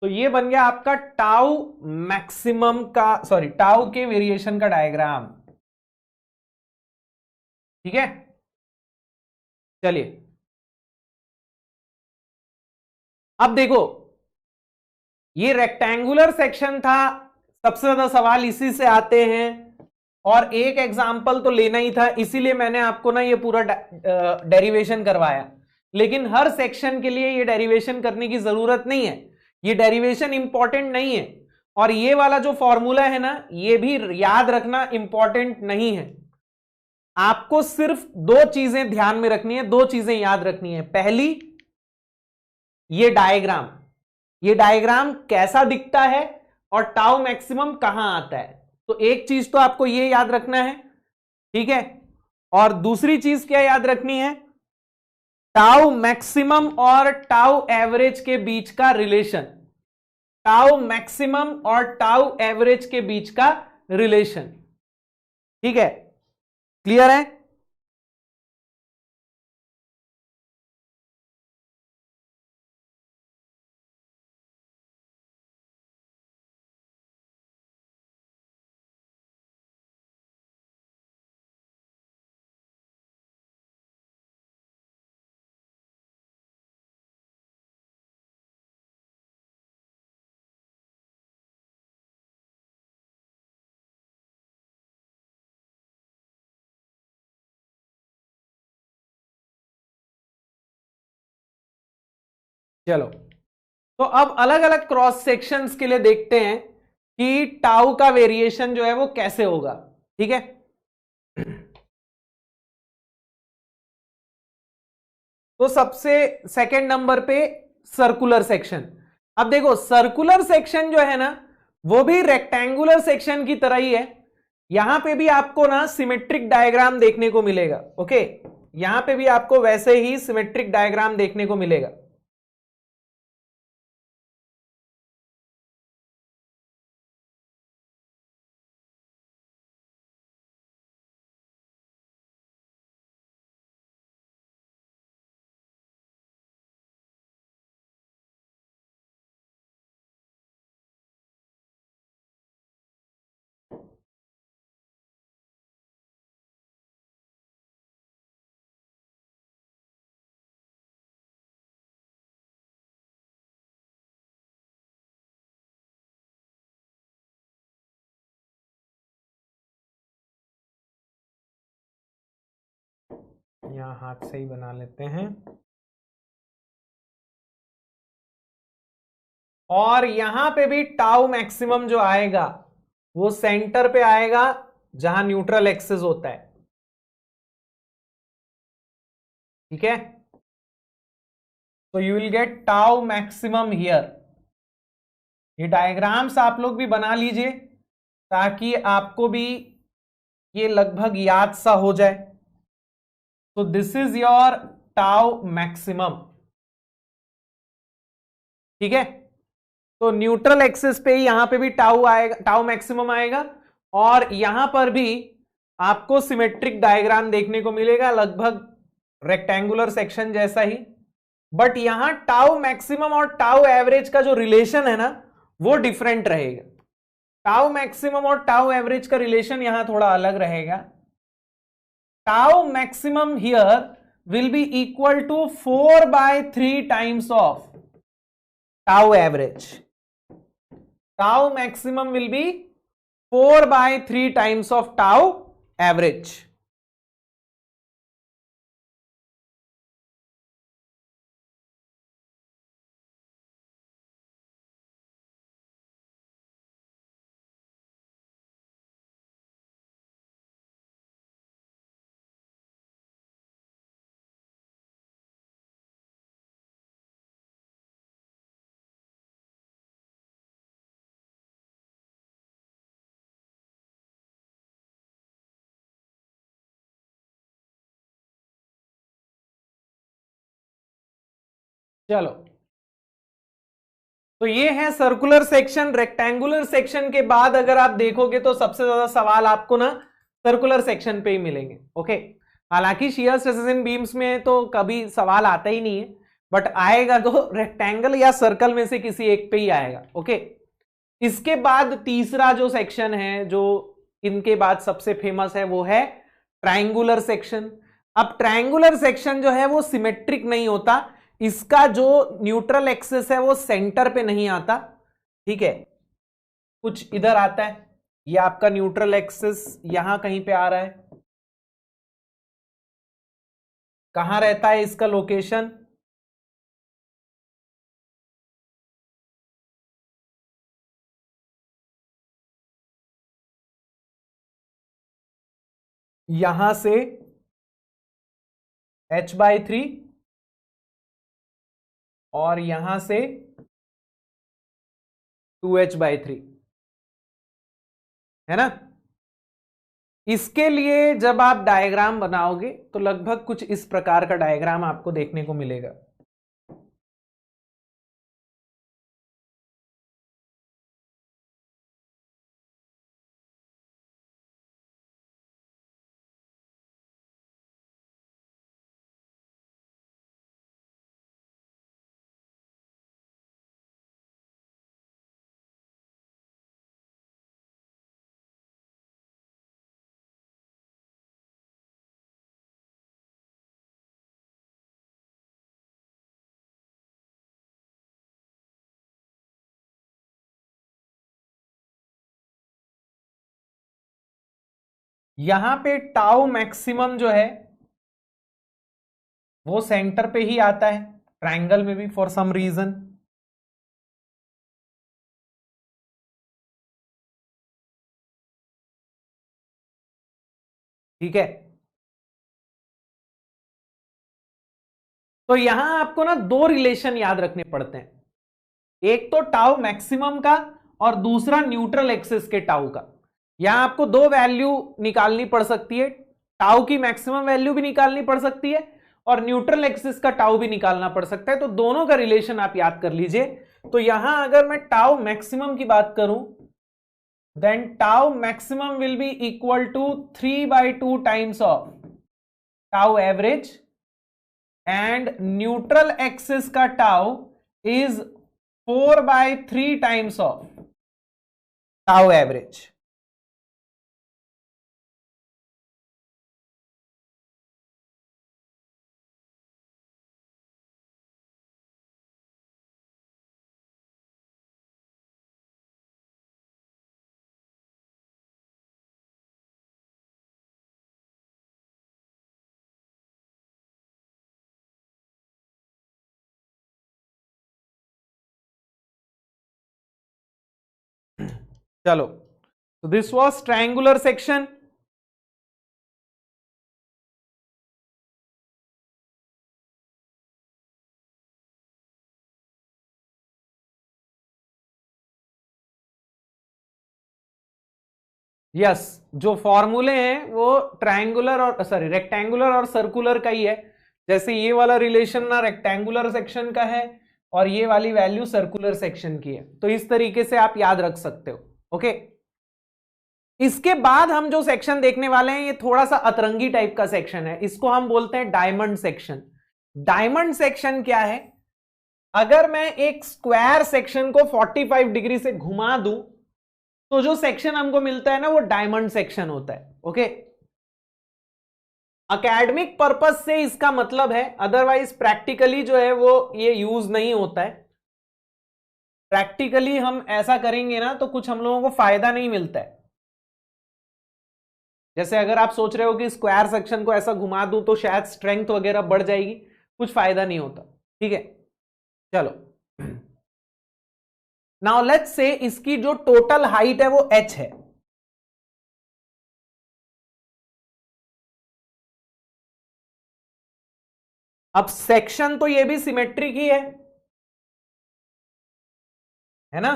तो ये बन गया आपका टाउ मैक्सिमम का, सॉरी, टाउ के वेरिएशन का डायग्राम। ठीक है, चलिए अब देखो, ये रेक्टेंगुलर सेक्शन था, सबसे ज्यादा सवाल इसी से आते हैं और एक एग्जाम्पल तो लेना ही था, इसीलिए मैंने आपको ना ये पूरा डेरिवेशन करवाया। लेकिन हर सेक्शन के लिए ये डेरिवेशन करने की जरूरत नहीं है, ये डेरिवेशन इंपॉर्टेंट नहीं है। और ये वाला जो फॉर्मूला है ना, ये भी याद रखना इंपॉर्टेंट नहीं है। आपको सिर्फ दो चीजें ध्यान में रखनी है, दो चीजें याद रखनी है। पहली, ये डायग्राम, ये डायग्राम कैसा दिखता है और टाउ मैक्सिमम कहां आता है। तो एक चीज तो आपको ये याद रखना है, ठीक है। और दूसरी चीज क्या याद रखनी है, टाउ मैक्सिमम और टाउ एवरेज के बीच का रिलेशन, टाउ मैक्सिमम और टाउ एवरेज के बीच का रिलेशन, ठीक है। क्लियर है? चलो, तो अब अलग अलग क्रॉस सेक्शंस के लिए देखते हैं कि टाउ का वेरिएशन जो है वो कैसे होगा, ठीक है। तो सबसे सेकंड नंबर पे सर्कुलर सेक्शन। अब देखो सर्कुलर सेक्शन जो है ना वो भी रेक्टेंगुलर सेक्शन की तरह ही है। यहां पे भी आपको ना सिमेट्रिक डायग्राम देखने को मिलेगा, ओके। यहां पे भी आपको वैसे ही सिमेट्रिक डायग्राम देखने को मिलेगा। यहां हाथ से ही बना लेते हैं। और यहां पे भी टाउ मैक्सिमम जो आएगा वो सेंटर पे आएगा जहां न्यूट्रल एक्सिस होता है, ठीक है। तो you will get tau maximum here. ये डायग्राम्स आप लोग भी बना लीजिए ताकि आपको भी ये लगभग याद सा हो जाए। तो this is your tau maximum, ठीक है। तो न्यूट्रल एक्सिस पे ही यहां पे भी टाउ आएगा, टाउ मैक्सिमम आएगा। और यहां पर भी आपको सिमेट्रिक डायग्राम देखने को मिलेगा, लगभग रेक्टेंगुलर सेक्शन जैसा ही। बट यहां टाउ मैक्सिमम और टाउ एवरेज का जो रिलेशन है ना वो डिफरेंट रहेगा। टाउ मैक्सिमम और टाउ एवरेज का रिलेशन यहां थोड़ा अलग रहेगा। Tau maximum here will be equal to 4/3 times of tau average. Tau maximum will be 4/3 times of tau average. चलो, तो ये है सर्कुलर सेक्शन। रेक्टेंगुलर सेक्शन के बाद अगर आप देखोगे तो सबसे ज्यादा सवाल आपको ना सर्कुलर सेक्शन पे ही मिलेंगे, ओके। हालांकि शियर स्ट्रेसेस इन बीम्स में तो कभी सवाल आता ही नहीं है, बट आएगा तो रेक्टेंगल या सर्कल में से किसी एक पे ही आएगा, ओके। इसके बाद तीसरा जो सेक्शन है जो इनके बाद सबसे फेमस है वो है ट्रायंगुलर सेक्शन। अब ट्रायंगुलर सेक्शन जो है वो सिमेट्रिक नहीं होता, इसका जो न्यूट्रल एक्सिस है वो सेंटर पे नहीं आता, ठीक है, कुछ इधर आता है। ये आपका न्यूट्रल एक्सिस यहां कहीं पे आ रहा है। कहां रहता है इसका लोकेशन? यहां से h/3 और यहां से 2H/3, है ना। इसके लिए जब आप डायग्राम बनाओगे तो लगभग कुछ इस प्रकार का डायग्राम आपको देखने को मिलेगा। यहां पे टाउ मैक्सिमम जो है वो सेंटर पे ही आता है, ट्रायंगल में भी फॉर सम रीजन। ठीक है, तो यहां आपको ना दो रिलेशन याद रखने पड़ते हैं, एक तो टाउ मैक्सिमम का और दूसरा न्यूट्रल एक्सिस के टाउ का। यहां आपको दो वैल्यू निकालनी पड़ सकती है, टाउ की मैक्सिमम वैल्यू भी निकालनी पड़ सकती है और न्यूट्रल एक्सिस का टाउ भी निकालना पड़ सकता है, तो दोनों का रिलेशन आप याद कर लीजिए। तो यहां अगर मैं टाउ मैक्सिमम की बात करूं, then tau maximum will be equal to 3/2 times of tau average, and neutral axis का tau is 4/3 times of tau average. चलो, तो this was triangular section. Yes, जो फॉर्मूले हैं वो ट्रायंगुलर और सॉरी रेक्टेंगुलर और सर्कुलर का ही है। जैसे ये वाला रिलेशन ना रेक्टेंगुलर सेक्शन का है और ये वाली वैल्यू सर्कुलर सेक्शन की है, तो इस तरीके से आप याद रख सकते हो। ओके, इसके बाद हम जो सेक्शन देखने वाले हैं ये थोड़ा सा अतरंगी टाइप का सेक्शन है, इसको हम बोलते हैं डायमंड सेक्शन। डायमंड सेक्शन क्या है? अगर मैं एक स्क्वायर सेक्शन को 45 डिग्री से घुमा दूं तो जो सेक्शन हमको मिलता है ना वो डायमंड सेक्शन होता है। ओके, एकेडमिक पर्पस से इसका मतलब है, अदरवाइज प्रैक्टिकली जो है वो ये यूज नहीं होता है। प्रैक्टिकली हम ऐसा करेंगे ना तो कुछ हम लोगों को फायदा नहीं मिलता है। जैसे अगर आप सोच रहे हो कि स्क्वायर सेक्शन को ऐसा घुमा दूं तो शायद स्ट्रेंथ वगैरह बढ़ जाएगी, कुछ फायदा नहीं होता। ठीक है, चलो नाउ लेट्स से इसकी जो टोटल हाइट है वो h है। अब सेक्शन तो ये भी सिमेट्रिक ही है ना।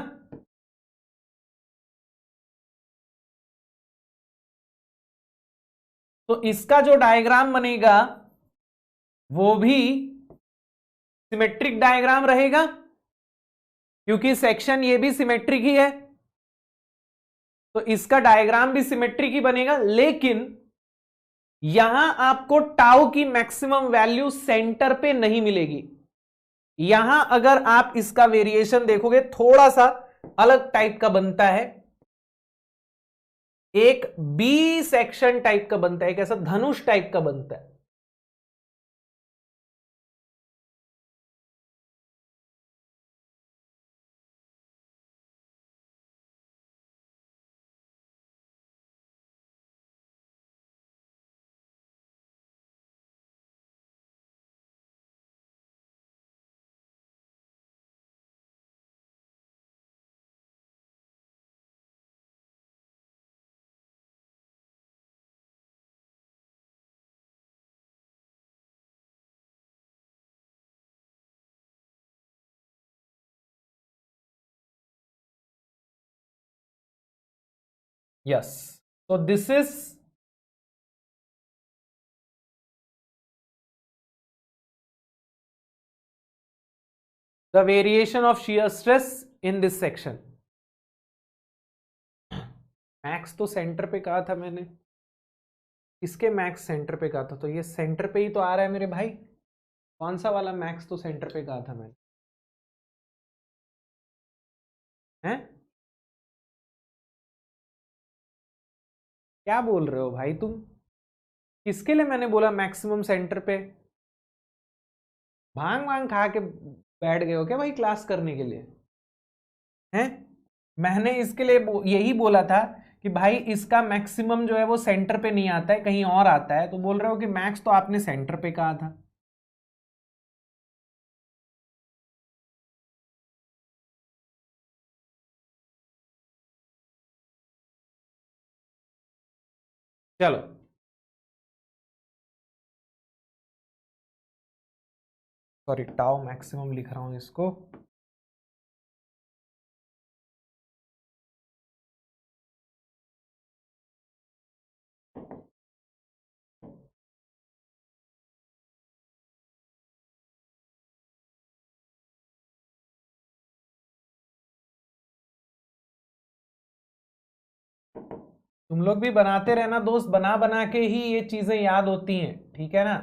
तो इसका जो डायग्राम बनेगा वो भी सिमेट्रिक डायग्राम रहेगा, क्योंकि सेक्शन ये भी सिमेट्रिक ही है, तो इसका डायग्राम भी सिमेट्रिक ही बनेगा। लेकिन यहां आपको टाउ की मैक्सिमम वैल्यू सेंटर पे नहीं मिलेगी। यहां अगर आप इसका वेरिएशन देखोगे थोड़ा सा अलग टाइप का बनता है, एक बी सेक्शन टाइप का बनता है, एक ऐसा धनुष टाइप का बनता है। Yes, so this is the variation of shear stress in this section. Max तो सेंटर पे कहा था मैंने, इसके मैक्स सेंटर पे कहा था, तो ये सेंटर पे ही तो आ रहा है मेरे भाई। कौन सा वाला मैक्स तो सेंटर पे कहा था मैंने, हैं? क्या बोल रहे हो भाई तुम? किसके लिए मैंने बोला मैक्सिमम सेंटर पे? भांग भांग खा के बैठ गए हो क्या भाई क्लास करने के लिए? हैं? मैंने इसके लिए यही बोला था कि भाई इसका मैक्सिमम जो है वो सेंटर पे नहीं आता है, कहीं और आता है, तो बोल रहे हो कि मैक्स तो आपने सेंटर पे कहा था। चलो, सॉरी, टाउ मैक्सिमम लिख रहा हूं इसको। तुम लोग भी बनाते रहना दोस्त, बना बना के ही ये चीजें याद होती हैं, ठीक है ना?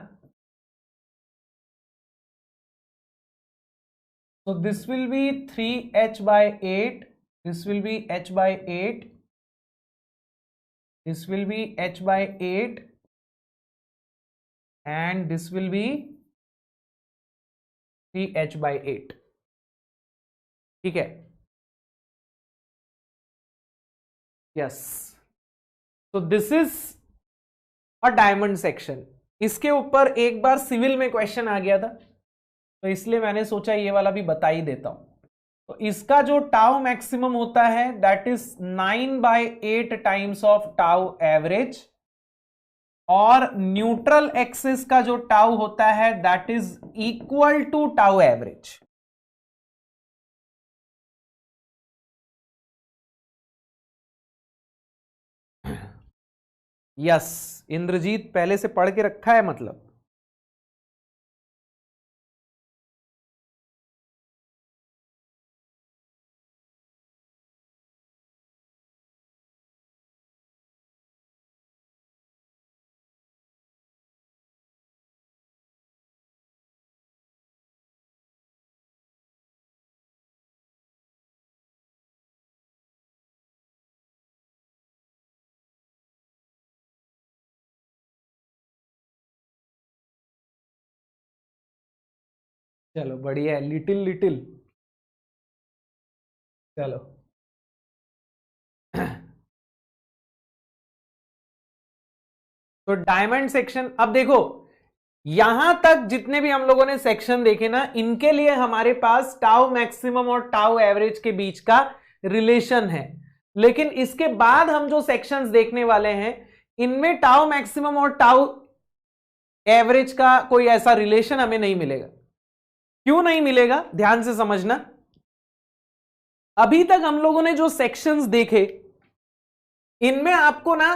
So this will be 3h by 8, this will be h by 8, this will be h by 8, and this will be 3h by 8, ठीक है? यस, तो this is a diamond section. इसके ऊपर एक बार सिविल में क्वेश्चन आ गया था, तो इसलिए मैंने सोचा ये वाला भी बता ही देता हूं। तो इसका जो टाउ मैक्सिमम होता है that is 9/8 times of tau average, और न्यूट्रल एक्सिस का जो टाउ होता है that is equal to tau average. Yes, Indrajeet पहले से पढ़ के रखा है मतलब। चलो बढ़िया है, लिटिल लिटिल। चलो तो डायमंड सेक्शन, अब देखो यहां तक जितने भी हम लोगों ने सेक्शन देखे ना, इनके लिए हमारे पास टाउ मैक्सिमम और टाउ एवरेज के बीच का रिलेशन है। लेकिन इसके बाद हम जो सेक्शंस देखने वाले हैं, इनमें टाउ मैक्सिमम और टाउ एवरेज का कोई ऐसा रिलेशन हमें नहीं मिलेगा। क्यों नहीं मिलेगा, ध्यान से समझना। अभी तक हम लोगों ने जो सेक्शंस देखे, इनमें आपको ना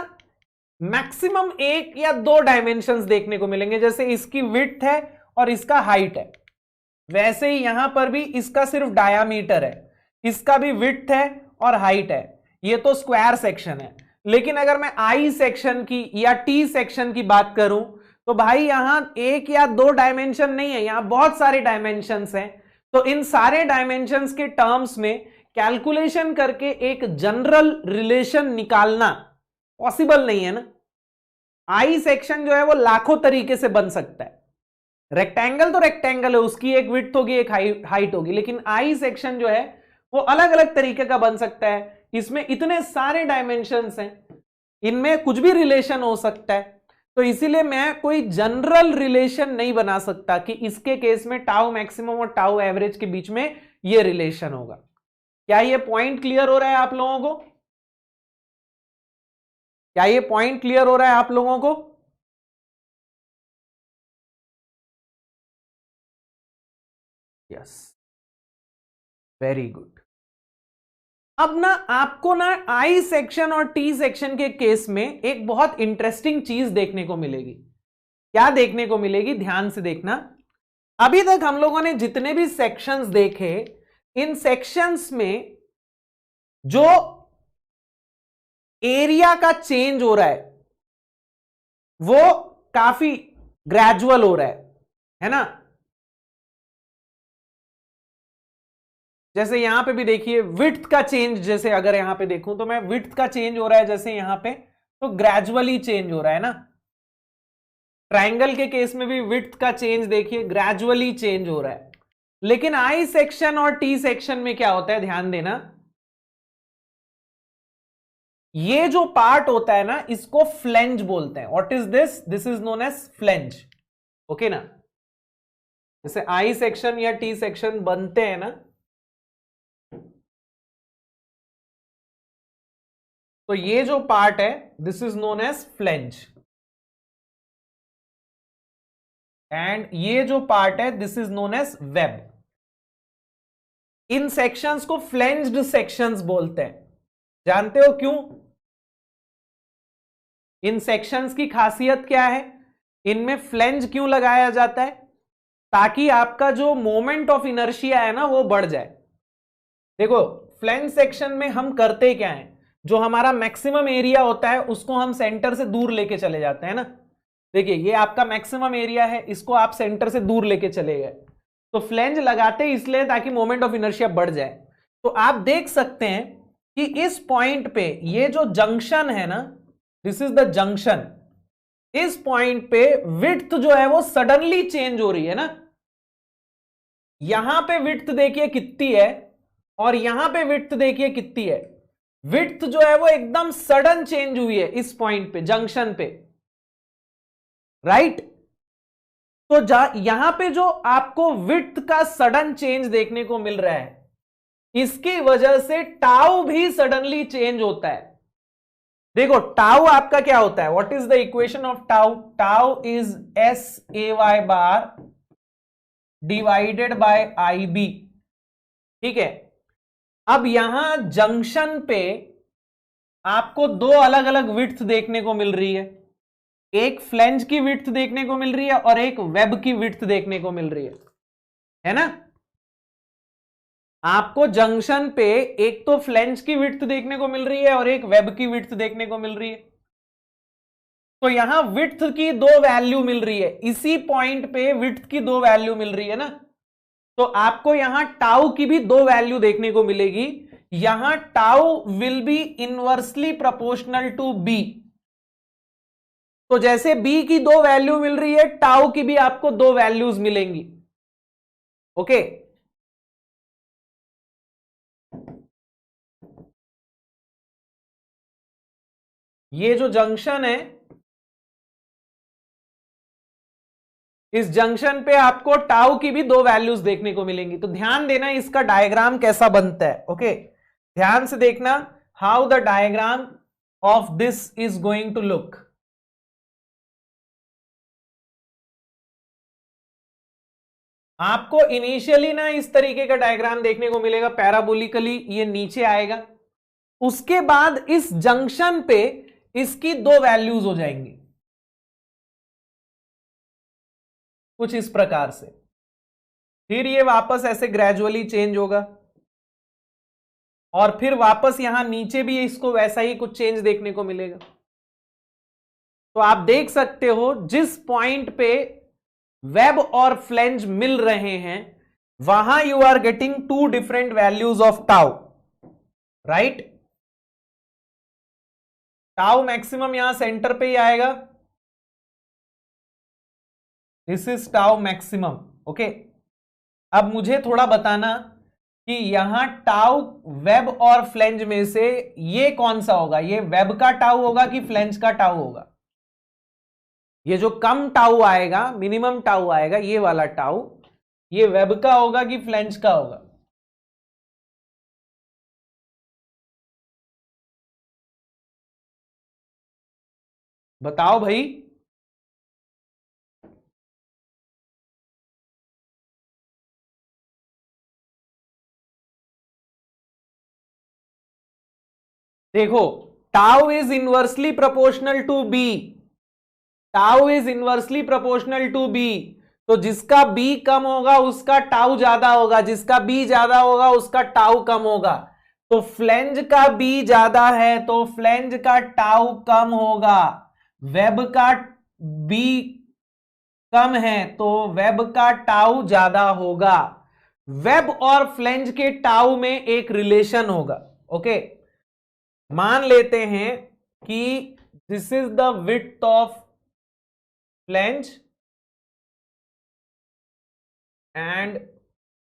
मैक्सिमम एक या दो डायमेंशंस देखने को मिलेंगे। जैसे इसकी विड्थ है और इसका हाइट है, वैसे ही यहां पर भी इसका सिर्फ डायामीटर है, इसका भी विड्थ है और हाइट है। ये तो स्क्वायर सेक्शन है। लेकिन अगर मैं आई सेक्शन की या टी सेक्शन की बात करूं, तो भाई यहां एक या दो डायमेंशन नहीं है, यहां बहुत सारे डायमेंशंस हैं। तो इन सारे डायमेंशंस के टर्म्स में कैलकुलेशन करके एक जनरल रिलेशन निकालना पॉसिबल नहीं है ना। आई सेक्शन जो है वो लाखों तरीके से बन सकता है। रेक्टेंगल तो रेक्टेंगल है, उसकी एक विड्थ होगी, एक हाइट होगी। लेकिन आई सेक्शन जो है वो अलग अलग तरीके का बन सकता है। इसमें इतने सारे डायमेंशंस हैं, इनमें कुछ भी रिलेशन हो सकता है। तो इसीलिए मैं कोई जनरल रिलेशन नहीं बना सकता कि इसके केस में टाउ मैक्सिमम और टाउ एवरेज के बीच में ये रिलेशन होगा। क्या ये पॉइंट क्लियर हो रहा है आप लोगों को? क्या ये पॉइंट क्लियर हो रहा है आप लोगों को? Yes, very good. अब ना आपको ना आई सेक्शन और टी सेक्शन के केस में एक बहुत इंटरेस्टिंग चीज देखने को मिलेगी। क्या देखने को मिलेगी, ध्यान से देखना। अभी तक हम लोगों ने जितने भी सेक्शंस देखे, इन सेक्शंस में जो एरिया का चेंज हो रहा है वो काफी ग्रेजुअल हो रहा है ना। जैसे यहां पे भी देखिए विड्थ का चेंज, जैसे अगर यहां पे देखूं तो मैं विड्थ का चेंज हो रहा है जैसे यहां पे, तो ग्रेजुअली चेंज हो रहा है ना। ट्रायंगल के केस में भी विड्थ का चेंज देखिए ग्रेजुअली चेंज हो रहा है। लेकिन आई सेक्शन और टी सेक्शन में क्या होता है, ध्यान देना, ये जो पार्ट होता है ना इसको फ्लेंज बोलते हैं। What is this? This is known as flange. Okay ना। जैसे आई सेक्शन या टी सेक्शन बनते हैं ना, तो ये जो पार्ट है this is known as flange, and ये जो पार्ट है this is known as web. इन सेक्शंस को फ्लेंज्ड सेक्शंस बोलते हैं। जानते हो क्यों? इन सेक्शंस की खासियत क्या है, इनमें फ्लेंज क्यों लगाया जाता है? ताकि आपका जो मोमेंट ऑफ इनर्शिया है ना वो बढ़ जाए। देखो फ्लेंज सेक्शन में हम करते क्या है, जो हमारा मैक्सिमम एरिया होता है उसको हम सेंटर से दूर लेके चले जाते हैं ना। देखिए ये आपका मैक्सिमम एरिया है, इसको आप सेंटर से दूर लेके चले गए, तो फ्लेंज लगाते इसलिए ताकि मोमेंट ऑफ इनर्शिया बढ़ जाए। तो आप देख सकते हैं कि इस पॉइंट पे ये जो जंक्शन है ना, दिस इज द जंक्शन, इस पॉइंट पे विड्थ जो है वो सडनली चेंज हो रही है ना। यहां पे विड्थ देखिए कितनी है और यहां पे विड्थ देखिए कितनी है। विड्थ जो है वो एकदम सडन चेंज हुई है इस पॉइंट पे, जंक्शन पे, राइट। तो यहां पे जो आपको विड्थ का सडन चेंज देखने को मिल रहा है, इसकी वजह से टाउ भी सडनली चेंज होता है। देखो टाउ आपका क्या होता है, what is the equation of tau? Tau is s A Y bar divided by I b. ठीक है। अब यहां जंक्शन पे आपको दो अलग अलग विड्थ देखने को मिल रही है, एक फ्लेंज की विड्थ देखने को मिल रही है और एक वेब की विड्थ देखने को मिल रही है ना। आपको जंक्शन पे एक तो फ्लेंज की विड्थ देखने को मिल रही है और एक वेब की विड्थ देखने को मिल रही है। तो यहां विड्थ की दो वैल्यू मिल रही है, इसी पॉइंट पे विड्थ की दो वैल्यू मिल रही है ना। तो आपको यहां टाउ की भी दो वैल्यू देखने को मिलेगी। यहां tau will be inversely proportional to b. तो जैसे बी की दो वैल्यू मिल रही है, टाउ की भी आपको दो वैल्यूज मिलेंगी। ओके। ये जो जंक्शन है, इस जंक्शन पे आपको टाउ की भी दो वैल्यूज देखने को मिलेंगी। तो ध्यान देना इसका डायग्राम कैसा बनता है। ओके, ध्यान से देखना how the diagram of this is going to look. आपको इनिशियली ना इस तरीके का डायग्राम देखने को मिलेगा, पैराबोलिकली ये नीचे आएगा। उसके बाद इस जंक्शन पे इसकी दो वैल्यूज हो जाएंगी कुछ इस प्रकार से। फिर ये वापस ऐसे ग्रेजुअली चेंज होगा और फिर वापस यहां नीचे भी इसको वैसा ही कुछ चेंज देखने को मिलेगा। तो आप देख सकते हो जिस पॉइंट पे वेब और फ्लेंज मिल रहे हैं वहां you are getting two different values of tau, right. Tau maximum यहां सेंटर पे ही आएगा, this is tau maximum. Okay, अब मुझे थोड़ा बताना कि यहां टाउ वेब और फ्लेंज में से ये कौन सा होगा, ये वेब का टाउ होगा कि फ्लेंज का टाउ होगा? ये जो कम टाउ आएगा, मिनिमम टाउ आएगा, ये वाला टाउ, ये वेब का होगा कि फ्लेंज का होगा? बताओ भाई। देखो, tau is inversely proportional to b, tau is inversely proportional to b, तो जिसका बी कम होगा उसका टाउ ज्यादा होगा, जिसका बी ज्यादा होगा उसका टाउ कम होगा। तो फ्लेंज का बी ज्यादा है तो फ्लेंज का टाउ कम होगा, वेब का बी कम है तो वेब का टाउ ज्यादा होगा। वेब और फ्लेंज के टाउ में एक रिलेशन होगा। ओके, मान लेते हैं कि this is the width of flange and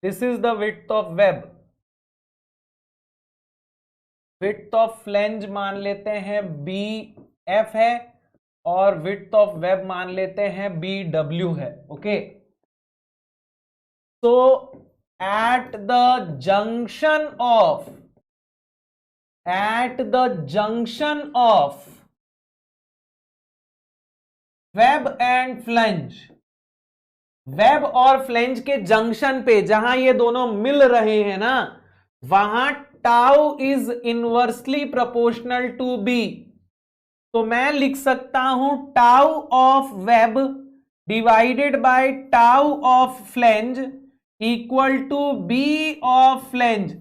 this is the width of web। width of flange मान लेते हैं बी एफ है और width of web मान लेते हैं बी डब्ल्यू है। Okay, so at the junction of web and flange, web और फ्लेंज के जंक्शन पे जहां ये दोनों मिल रहे हैं ना, वहां tau is inversely proportional to b. तो मैं लिख सकता हूं tau of web divided by tau of flange equal to b of flange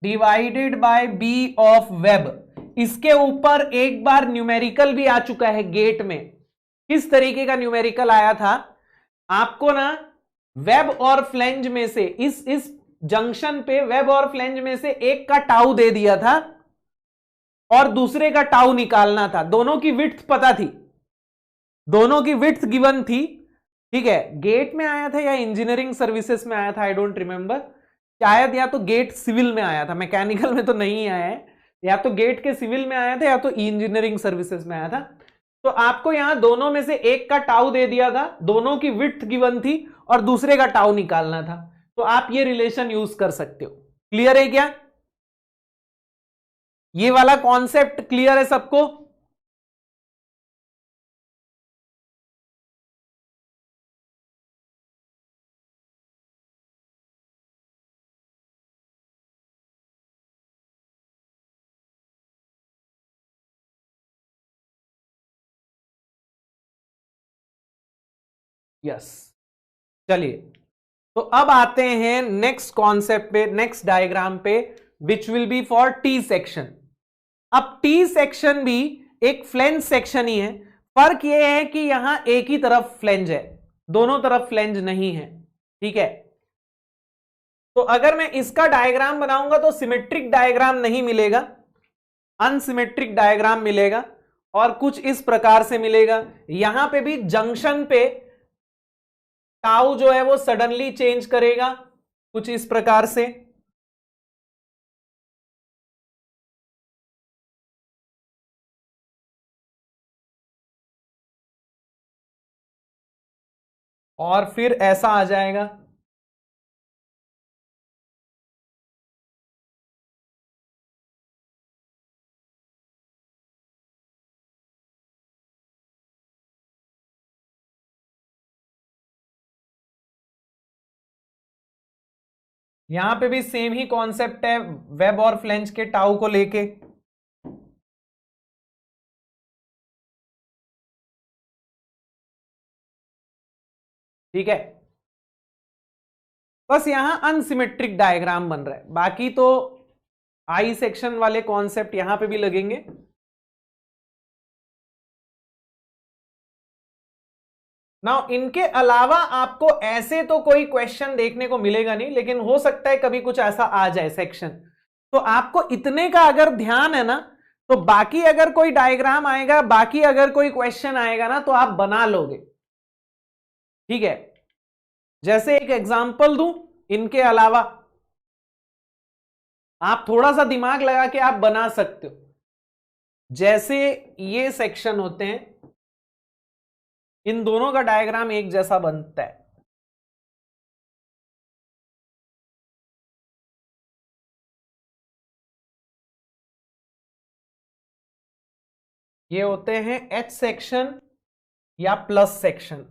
divided by b of web. इसके ऊपर एक बार न्यूमेरिकल भी आ चुका है गेट में। किस तरीके का न्यूमेरिकल आया था? आपको ना वेब और फ्लेंज में से इस जंक्शन पे वेब और फ्लेंज में से एक का टाउ दे दिया था और दूसरे का टाउ निकालना था। दोनों की विड्थ पता थी, दोनों की विड्थ गिवन थी। ठीक है, गेट में आया था या इंजीनियरिंग सर्विसेज में आया था, आई डोंट रिमेंबर, शायद या तो गेट सिविल में आया था, मैकेनिकल में तो नहीं आया है, या तो गेट के सिविल में आया था या तो इंजीनियरिंग सर्विसेज में आया था। तो आपको यहां दोनों में से एक का टाउ दे दिया था, दोनों की विड्थ गिवन थी और दूसरे का टाउ निकालना था। तो आप ये रिलेशन यूज कर सकते हो। क्लियर है क्या? ये वाला कॉन्सेप्ट क्लियर है सबको? यस, चलिए तो अब आते हैं नेक्स्ट कॉन्सेप्ट पे, नेक्स्ट डायग्राम पे, विच will B for T section. अब टी सेक्शन भी एक फ्लेंज सेक्शन ही है, फर्क यह है कि यहां एक ही तरफ फ्लेंज है, दोनों तरफ फ्लेंज नहीं है। ठीक है, तो अगर मैं इसका डायग्राम बनाऊंगा तो सिमेट्रिक डायग्राम नहीं मिलेगा, अनसिमेट्रिक डायग्राम मिलेगा और कुछ इस प्रकार से मिलेगा। यहां पे भी जंक्शन पे टाउ जो है वो सडनली चेंज करेगा कुछ इस प्रकार से, और फिर ऐसा आ जाएगा। यहां पे भी सेम ही कॉन्सेप्ट है वेब और फ्लेंज के टाउ को लेके। ठीक है, बस यहां अनसिमेट्रिक डायग्राम बन रहा है, बाकी तो आई सेक्शन वाले कॉन्सेप्ट यहां पे भी लगेंगे। ना इनके अलावा आपको ऐसे तो कोई क्वेश्चन देखने को मिलेगा नहीं, लेकिन हो सकता है कभी कुछ ऐसा आ जाए सेक्शन, तो आपको इतने का अगर ध्यान है ना, तो बाकी अगर कोई डायग्राम आएगा, बाकी अगर कोई क्वेश्चन आएगा ना, तो आप बना लोगे। ठीक है, जैसे एक एग्जांपल दूं, इनके अलावा आप थोड़ा सा दिमाग लगा के आप बना सकते हो। जैसे ये सेक्शन होते हैं, इन दोनों का डायग्राम एक जैसा बनता है। ये होते हैं एच सेक्शन या प्लस सेक्शन।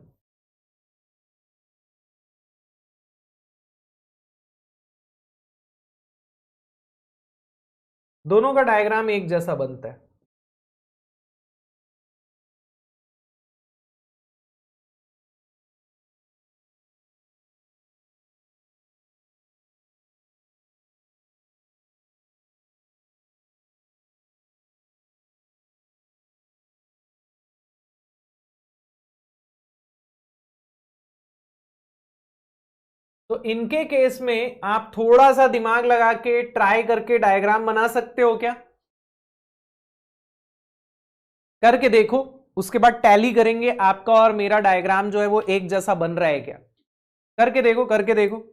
दोनों का डायग्राम एक जैसा बनता है। तो इनके केस में आप थोड़ा सा दिमाग लगा के ट्राई करके डायग्राम बना सकते हो क्या? करके देखो, उसके बाद टैली करेंगे आपका और मेरा डायग्राम जो है वो एक जैसा बन रहा है क्या। करके देखो, करके देखो।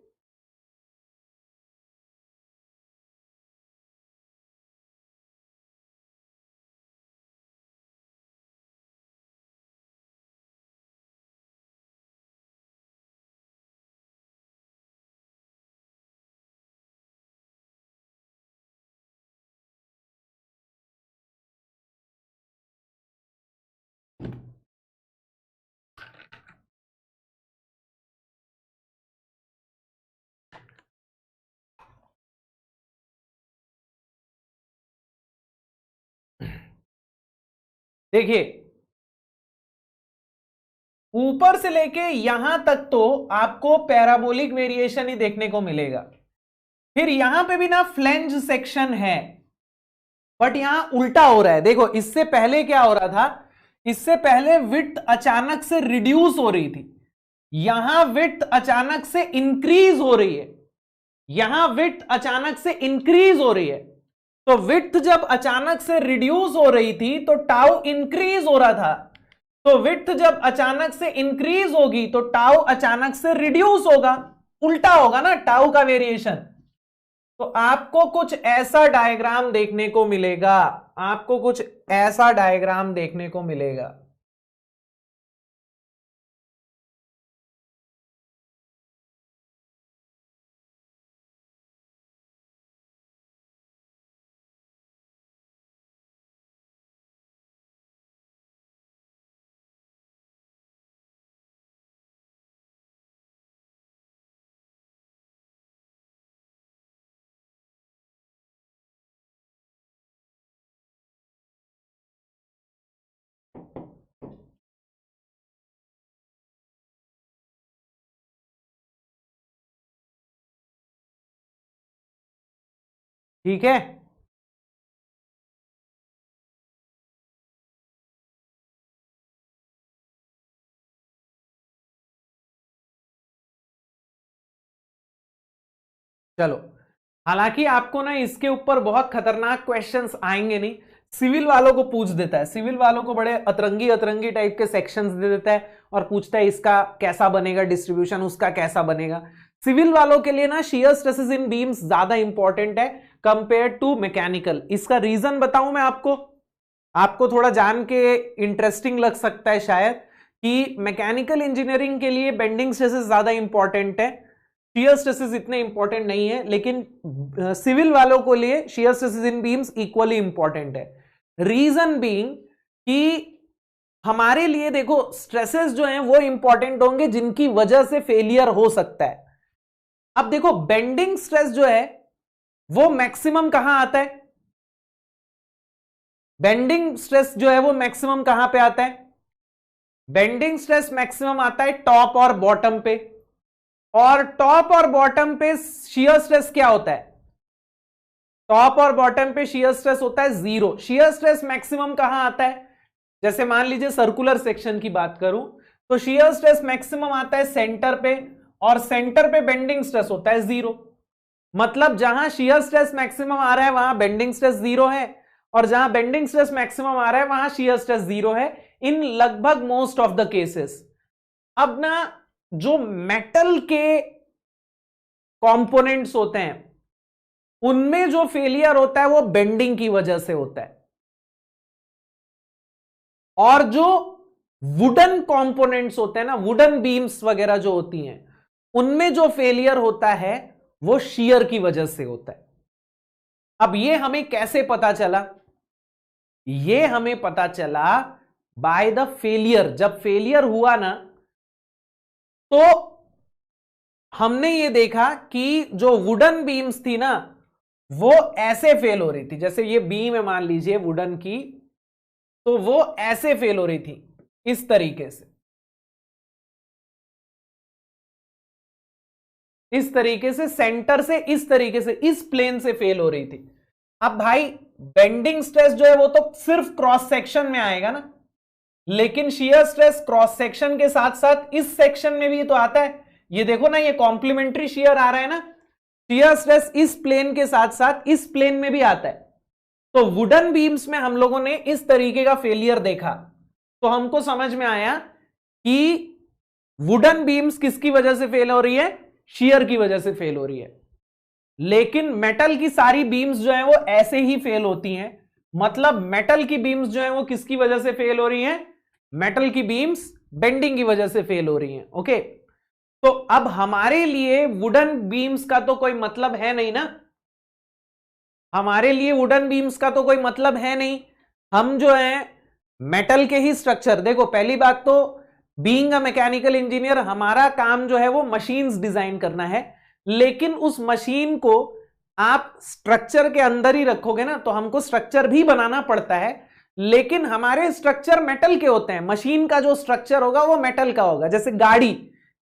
देखिए, ऊपर से लेके यहां तक तो आपको पैराबोलिक वेरिएशन ही देखने को मिलेगा। फिर यहां पे भी ना फ्लेंज सेक्शन है, बट यहां उल्टा हो रहा है। देखो, इससे पहले क्या हो रहा था, इससे पहले विड्थ अचानक से रिड्यूस हो रही थी, यहां विड्थ अचानक से इंक्रीज हो रही है, यहां विड्थ अचानक से इंक्रीज हो रही है। तो विड्थ जब अचानक से रिड्यूस हो रही थी तो टाउ इंक्रीज हो रहा था। तो विड्थ जब अचानक से इंक्रीज होगी तो टाउ अचानक से रिड्यूस होगा, उल्टा होगा ना टाउ का वेरिएशन। तो आपको कुछ ऐसा डायग्राम देखने को मिलेगा, आपको कुछ ऐसा डायग्राम देखने को मिलेगा। ठीक है, चलो। हालांकि आपको ना इसके ऊपर बहुत खतरनाक क्वेश्चंस आएंगे नहीं, सिविल वालों को पूछ देता है, सिविल वालों को बड़े अतरंगी अतरंगी टाइप के सेक्शंस दे देता है और पूछता है इसका कैसा बनेगा डिस्ट्रीब्यूशन, उसका कैसा बनेगा। सिविल वालों के लिए ना शियर स्ट्रेसेस इन बीम्स ज्यादा इंपॉर्टेंट है कंपेयर टू मैकेनिकल। इसका रीजन बताऊं मैं आपको, आपको थोड़ा जान के इंटरेस्टिंग लग सकता है शायद, कि मैकेनिकल इंजीनियरिंग के लिए बेंडिंग स्ट्रेसेस ज्यादा इंपॉर्टेंट है, शियर स्ट्रेसेस इतने इंपॉर्टेंट नहीं है। लेकिन सिविल वालों को लिए शियर स्ट्रेसेस इन बीम्स इक्वली इंपॉर्टेंट है। रीजन बीइंग कि हमारे लिए देखो स्ट्रेसेस जो हैं वो इंपॉर्टेंट होंगे जिनकी वजह से फेलियर हो सकता है। अब देखो बेंडिंग स्ट्रेस जो है वो मैक्सिमम कहां आता है, बेंडिंग स्ट्रेस जो है वो मैक्सिमम कहां पे आता है, बेंडिंग स्ट्रेस मैक्सिमम आता है टॉप और बॉटम पे। और टॉप और बॉटम पे शियर स्ट्रेस क्या होता है, टॉप और बॉटम पे शियर स्ट्रेस होता है जीरो। शियर स्ट्रेस मैक्सिमम कहां आता है, जैसे मान लीजिए सर्कुलर सेक्शन की बात करूं तो शियर स्ट्रेस मैक्सिमम आता है सेंटर पे, और सेंटर पे बेंडिंग स्ट्रेस होता है जीरो। मतलब जहां शियर स्ट्रेस मैक्सिमम आ रहा है वहां बेंडिंग स्ट्रेस जीरो है, और जहां बेंडिंग स्ट्रेस मैक्सिमम आ रहा है वहां शियर स्ट्रेस जीरो है, इन लगभग मोस्ट ऑफ द केसेस। अब ना जो मेटल के कंपोनेंट्स होते हैं उनमें जो फेलियर होता है वो बेंडिंग की वजह से होता है, और जो वुडन कंपोनेंट्स होते हैं ना, वुडन बीम्स वगैरह जो होती हैं, उनमें जो फेलियर होता है वो शियर की वजह से होता है। अब ये हमें कैसे पता चला, ये हमें पता चला बाय द फेलियर। जब फेलियर हुआ ना तो हमने ये देखा कि जो वुडन बीम्स थी ना वो ऐसे फेल हो रही थी, जैसे ये बीम है मान लीजिए वुडन की, तो वो ऐसे फेल हो रही थी इस तरीके से, इस तरीके से सेंटर से, इस तरीके से, इस प्लेन से फेल हो रही थी। अब भाई बेंडिंग स्ट्रेस जो है वो तो सिर्फ क्रॉस सेक्शन में आएगा ना, लेकिन शियर स्ट्रेस क्रॉस सेक्शन के साथ साथ इस सेक्शन में भी तो आता है। ये देखो ना, ये कॉम्प्लीमेंट्री शियर आ रहा है ना, शियर स्ट्रेस इस प्लेन के साथ साथ इस प्लेन में भी आता है। तो वुडन बीम्स में हम लोगों ने इस तरीके का फेलियर देखा, तो हमको समझ में आया कि वुडन बीम्स किसकी वजह से फेल हो रही है, शियर की वजह से फेल हो रही है। लेकिन मेटल की सारी बीम्स जो है वो ऐसे ही फेल होती हैं, मतलब मेटल की बीम्स जो है वो किसकी वजह से फेल हो रही हैं, मेटल की बीम्स बेंडिंग की वजह से फेल हो रही हैं। ओके, तो अब हमारे लिए वुडन बीम्स का तो कोई मतलब है नहीं ना, हमारे लिए वुडन बीम्स का तो कोई मतलब है नहीं। हम जो है मेटल के ही स्ट्रक्चर, देखो पहली बात तो बीइंग अ मैकेनिकल इंजीनियर हमारा काम जो है वो मशीन्स डिजाइन करना है, लेकिन उस मशीन को आप स्ट्रक्चर के अंदर ही रखोगे ना, तो हमको स्ट्रक्चर भी बनाना पड़ता है, लेकिन हमारे स्ट्रक्चर मेटल के होते हैं। मशीन का जो स्ट्रक्चर होगा वो मेटल का होगा। जैसे गाड़ी,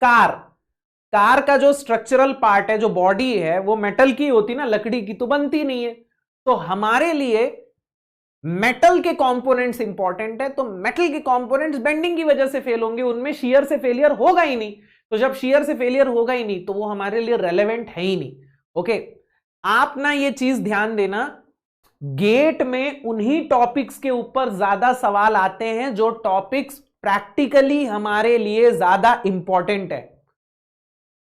कार, कार का जो स्ट्रक्चरल पार्ट है, जो बॉडी है, वो मेटल की होती ना, लकड़ी की तो बनती नहीं है। तो हमारे लिए मेटल के कंपोनेंट्स इंपॉर्टेंट है, तो मेटल के कंपोनेंट्स बेंडिंग की वजह से फेल होंगे, उनमें शियर से फेलियर होगा ही नहीं। तो जब शियर से फेलियर होगा ही नहीं तो वो हमारे लिए रेलेवेंट है ही नहीं। ओके, आप ना ये चीज ध्यान देना, गेट में उन्हीं टॉपिक्स के ऊपर ज्यादा सवाल आते हैं जो टॉपिक्स प्रैक्टिकली हमारे लिए ज्यादा इंपॉर्टेंट है।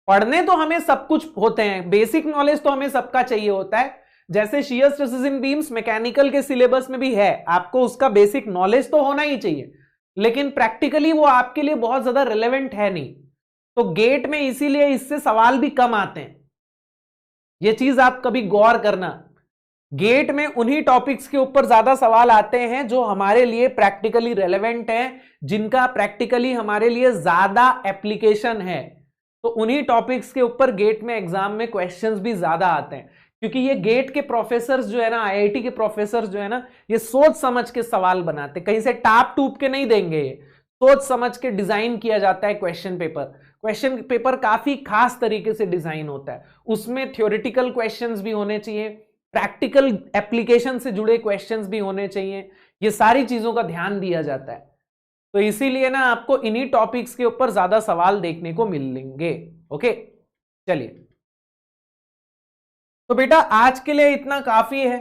पढ़ने तो हमें सब कुछ होते हैं, बेसिक नॉलेज तो हमें सबका चाहिए होता है, जैसे शियर स्ट्रेसेस इन बीम्स मैकेनिकल के सिलेबस में भी है, आपको उसका बेसिक नॉलेज तो होना ही चाहिए, लेकिन प्रैक्टिकली वो आपके लिए बहुत ज्यादा रिलेवेंट है नहीं। तो गेट में इसीलिए इससे सवाल भी कम आते हैं, ये चीज आप कभी गौर करना। गेट में उन्हीं टॉपिक्स के ऊपर ज्यादा सवाल आते हैं जो हमारे लिए प्रैक्टिकली रेलेवेंट है, जिनका प्रैक्टिकली हमारे लिए ज्यादा एप्लीकेशन है, तो उन्हीं टॉपिक्स के ऊपर गेट में एग्जाम में क्वेश्चंस भी ज्यादा आते हैं। क्योंकि ये गेट के प्रोफेसर्स जो है ना, आईआईटी के प्रोफेसर्स जो है ना, ये सोच समझ के सवाल बनाते, कहीं से टाप टूप के नहीं देंगे, ये सोच समझ के डिजाइन किया जाता है क्वेश्चन पेपर। क्वेश्चन पेपर काफी खास तरीके से डिजाइन होता है, उसमें थ्योरेटिकल क्वेश्चंस भी होने चाहिए, प्रैक्टिकल एप्लीकेशन से जुड़े क्वेश्चंस भी होने चाहिए, ये सारी चीजों का ध्यान दिया जाता है। तो इसीलिए ना आपको इन्हीं टॉपिक्स के ऊपर ज्यादा सवाल देखने को मिलेंगे। ओके, चलिए, तो बेटा आज के लिए इतना काफी है।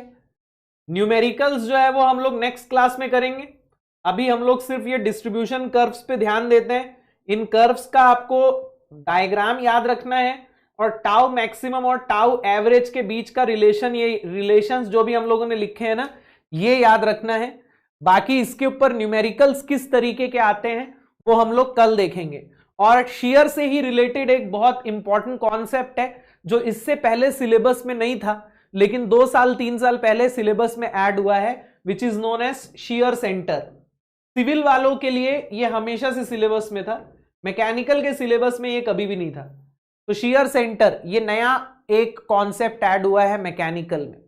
न्यूमेरिकल्स जो है वो हम लोग नेक्स्ट क्लास में करेंगे, अभी हम लोग सिर्फ ये डिस्ट्रीब्यूशन कर्व्स पे ध्यान देते हैं। इन कर्व्स का आपको डायग्राम याद रखना है, और टाउ मैक्सिमम और टाउ एवरेज के बीच का रिलेशन, ये रिलेशंस जो भी हम लोगों ने लिखे हैं ना, ये याद रखना है। बाकी इसके ऊपर न्यूमेरिकल्स किस तरीके के आते हैं वो हम लोग कल देखेंगे। और शेयर से ही रिलेटेड एक बहुत इंपॉर्टेंट कॉन्सेप्ट है जो इससे पहले सिलेबस में नहीं था, लेकिन 2 साल 3 साल पहले सिलेबस में ऐड हुआ है, which is known as shear centre. Civil वालों के लिए ये हमेशा से सिलेबस में था, मैकेनिकल के सिलेबस में ये कभी भी नहीं था। तो शेयर सेंटर ये नया एक कॉन्सेप्ट ऐड हुआ है मैकेनिकल में,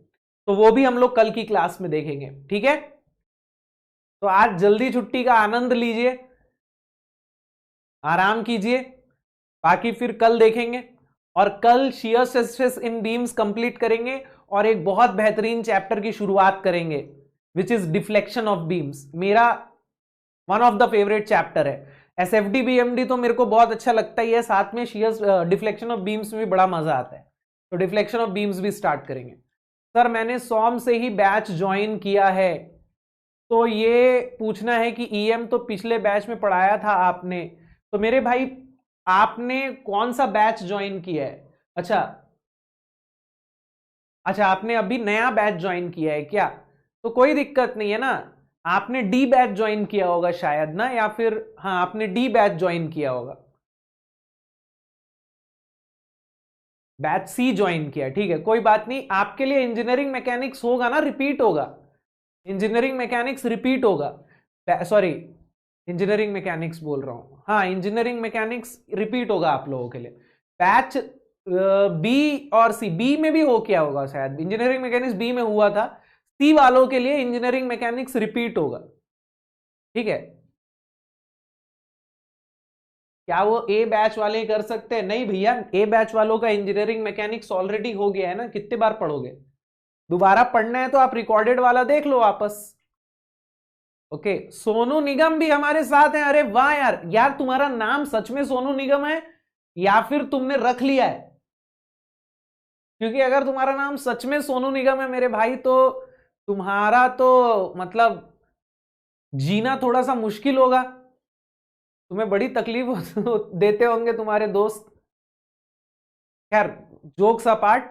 तो वो भी हम लोग कल की क्लास में देखेंगे। ठीक है, तो आज जल्दी छुट्टी का आनंद लीजिए, आराम कीजिए, बाकी फिर कल देखेंगे। और कल shear stress in beams complete करेंगे और एक बहुत बेहतरीन चैप्टर की शुरुआत करेंगे which is deflection of beams. मेरा one of the favourite chapter है। एसएफडी बीएमडी तो मेरे को बहुत अच्छा लगता ही है, साथ में शियर डिफ्लेक्शन ऑफ बीम्स में भी बड़ा मजा आता है, तो डिफ्लेक्शन ऑफ बीम्स भी स्टार्ट करेंगे। सर मैंने सॉम से ही बैच ज्वाइन किया है, तो ये पूछना है कि ईएम तो पिछले बैच में पढ़ाया था आपने, तो मेरे भाई आपने कौन सा बैच ज्वाइन किया है? अच्छा अच्छा, आपने अभी नया बैच ज्वाइन किया है क्या? तो कोई दिक्कत नहीं है ना, आपने डी बैच ज्वाइन किया होगा शायद ना, या फिर हाँ आपने डी बैच ज्वाइन किया होगा, बैच सी ज्वाइन किया, ठीक है कोई बात नहीं। आपके लिए इंजीनियरिंग मैकेनिक्स होगा ना, रिपीट होगा, इंजीनियरिंग मैकेनिक्स रिपीट होगा, सॉरी इंजीनियरिंग मैकेनिक्स बोल रहा हूं, हाँ इंजीनियरिंग मैकेनिक्स रिपीट होगा आप लोगों के लिए। बैच बी और सी, बी में भी हो क्या होगा शायद, इंजीनियरिंग मैकेनिक्स बी में हुआ था, सी वालों के लिए इंजीनियरिंग मैकेनिक्स रिपीट होगा। ठीक है, क्या वो ए बैच वाले कर सकते हैं? नहीं भैया, ए बैच वालों का इंजीनियरिंग मैकेनिक्स ऑलरेडी हो गया है ना, कितने बार पढ़ोगे? दोबारा पढ़ना है तो आप रिकॉर्डेड वाला देख लो वापस। ओके, सोनू निगम भी हमारे साथ हैं। अरे वाह यार, यार तुम्हारा नाम सच में सोनू निगम है या फिर तुमने रख लिया है? क्योंकि अगर तुम्हारा नाम सच में सोनू निगम है मेरे भाई, तो तुम्हारा तो मतलब जीना थोड़ा सा मुश्किल होगा, तुम्हें बड़ी तकलीफ देते होंगे तुम्हारे दोस्त। खैर, जोक्स अपार्ट,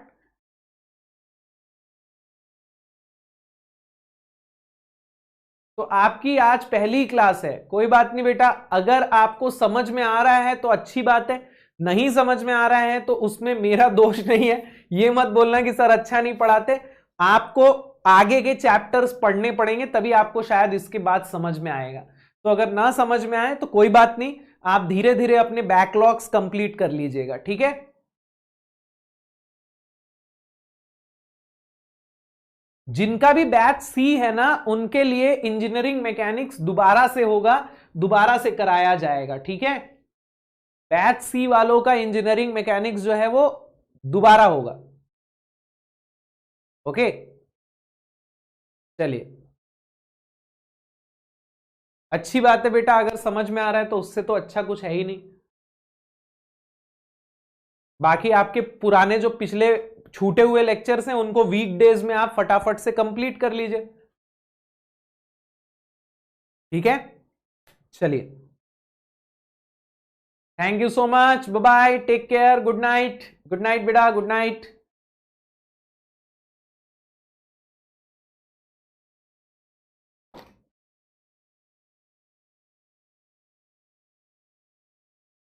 तो आपकी आज पहली क्लास है, कोई बात नहीं बेटा, अगर आपको समझ में आ रहा है तो अच्छी बात है, नहीं समझ में आ रहा है तो उसमें मेरा दोष नहीं है। ये मत बोलना कि सर अच्छा नहीं पढ़ाते, आपको आगे के चैप्टर्स पढ़ने पड़ेंगे तभी आपको शायद इसके बाद समझ में आएगा। तो अगर ना समझ में आए तो कोई बात नहीं, आप धीरे धीरे अपने बैकलॉग्स कंप्लीट कर लीजिएगा, ठीक है। जिनका भी बैच सी है ना, उनके लिए इंजीनियरिंग मैकेनिक्स दोबारा से होगा, दोबारा से कराया जाएगा, ठीक है। बैच सी वालों का इंजीनियरिंग मैकेनिक्स जो है वो दोबारा होगा। ओके, चलिए, अच्छी बात है बेटा, अगर समझ में आ रहा है तो उससे तो अच्छा कुछ है ही नहीं। बाकी आपके पुराने जो पिछले छूटे हुए लेक्चर्स हैं उनको वीकडेज में आप फटाफट से कंप्लीट कर लीजिए, ठीक है। चलिए, thank you so much, bye bye, take care, good night, good night बेटा, गुड नाइट।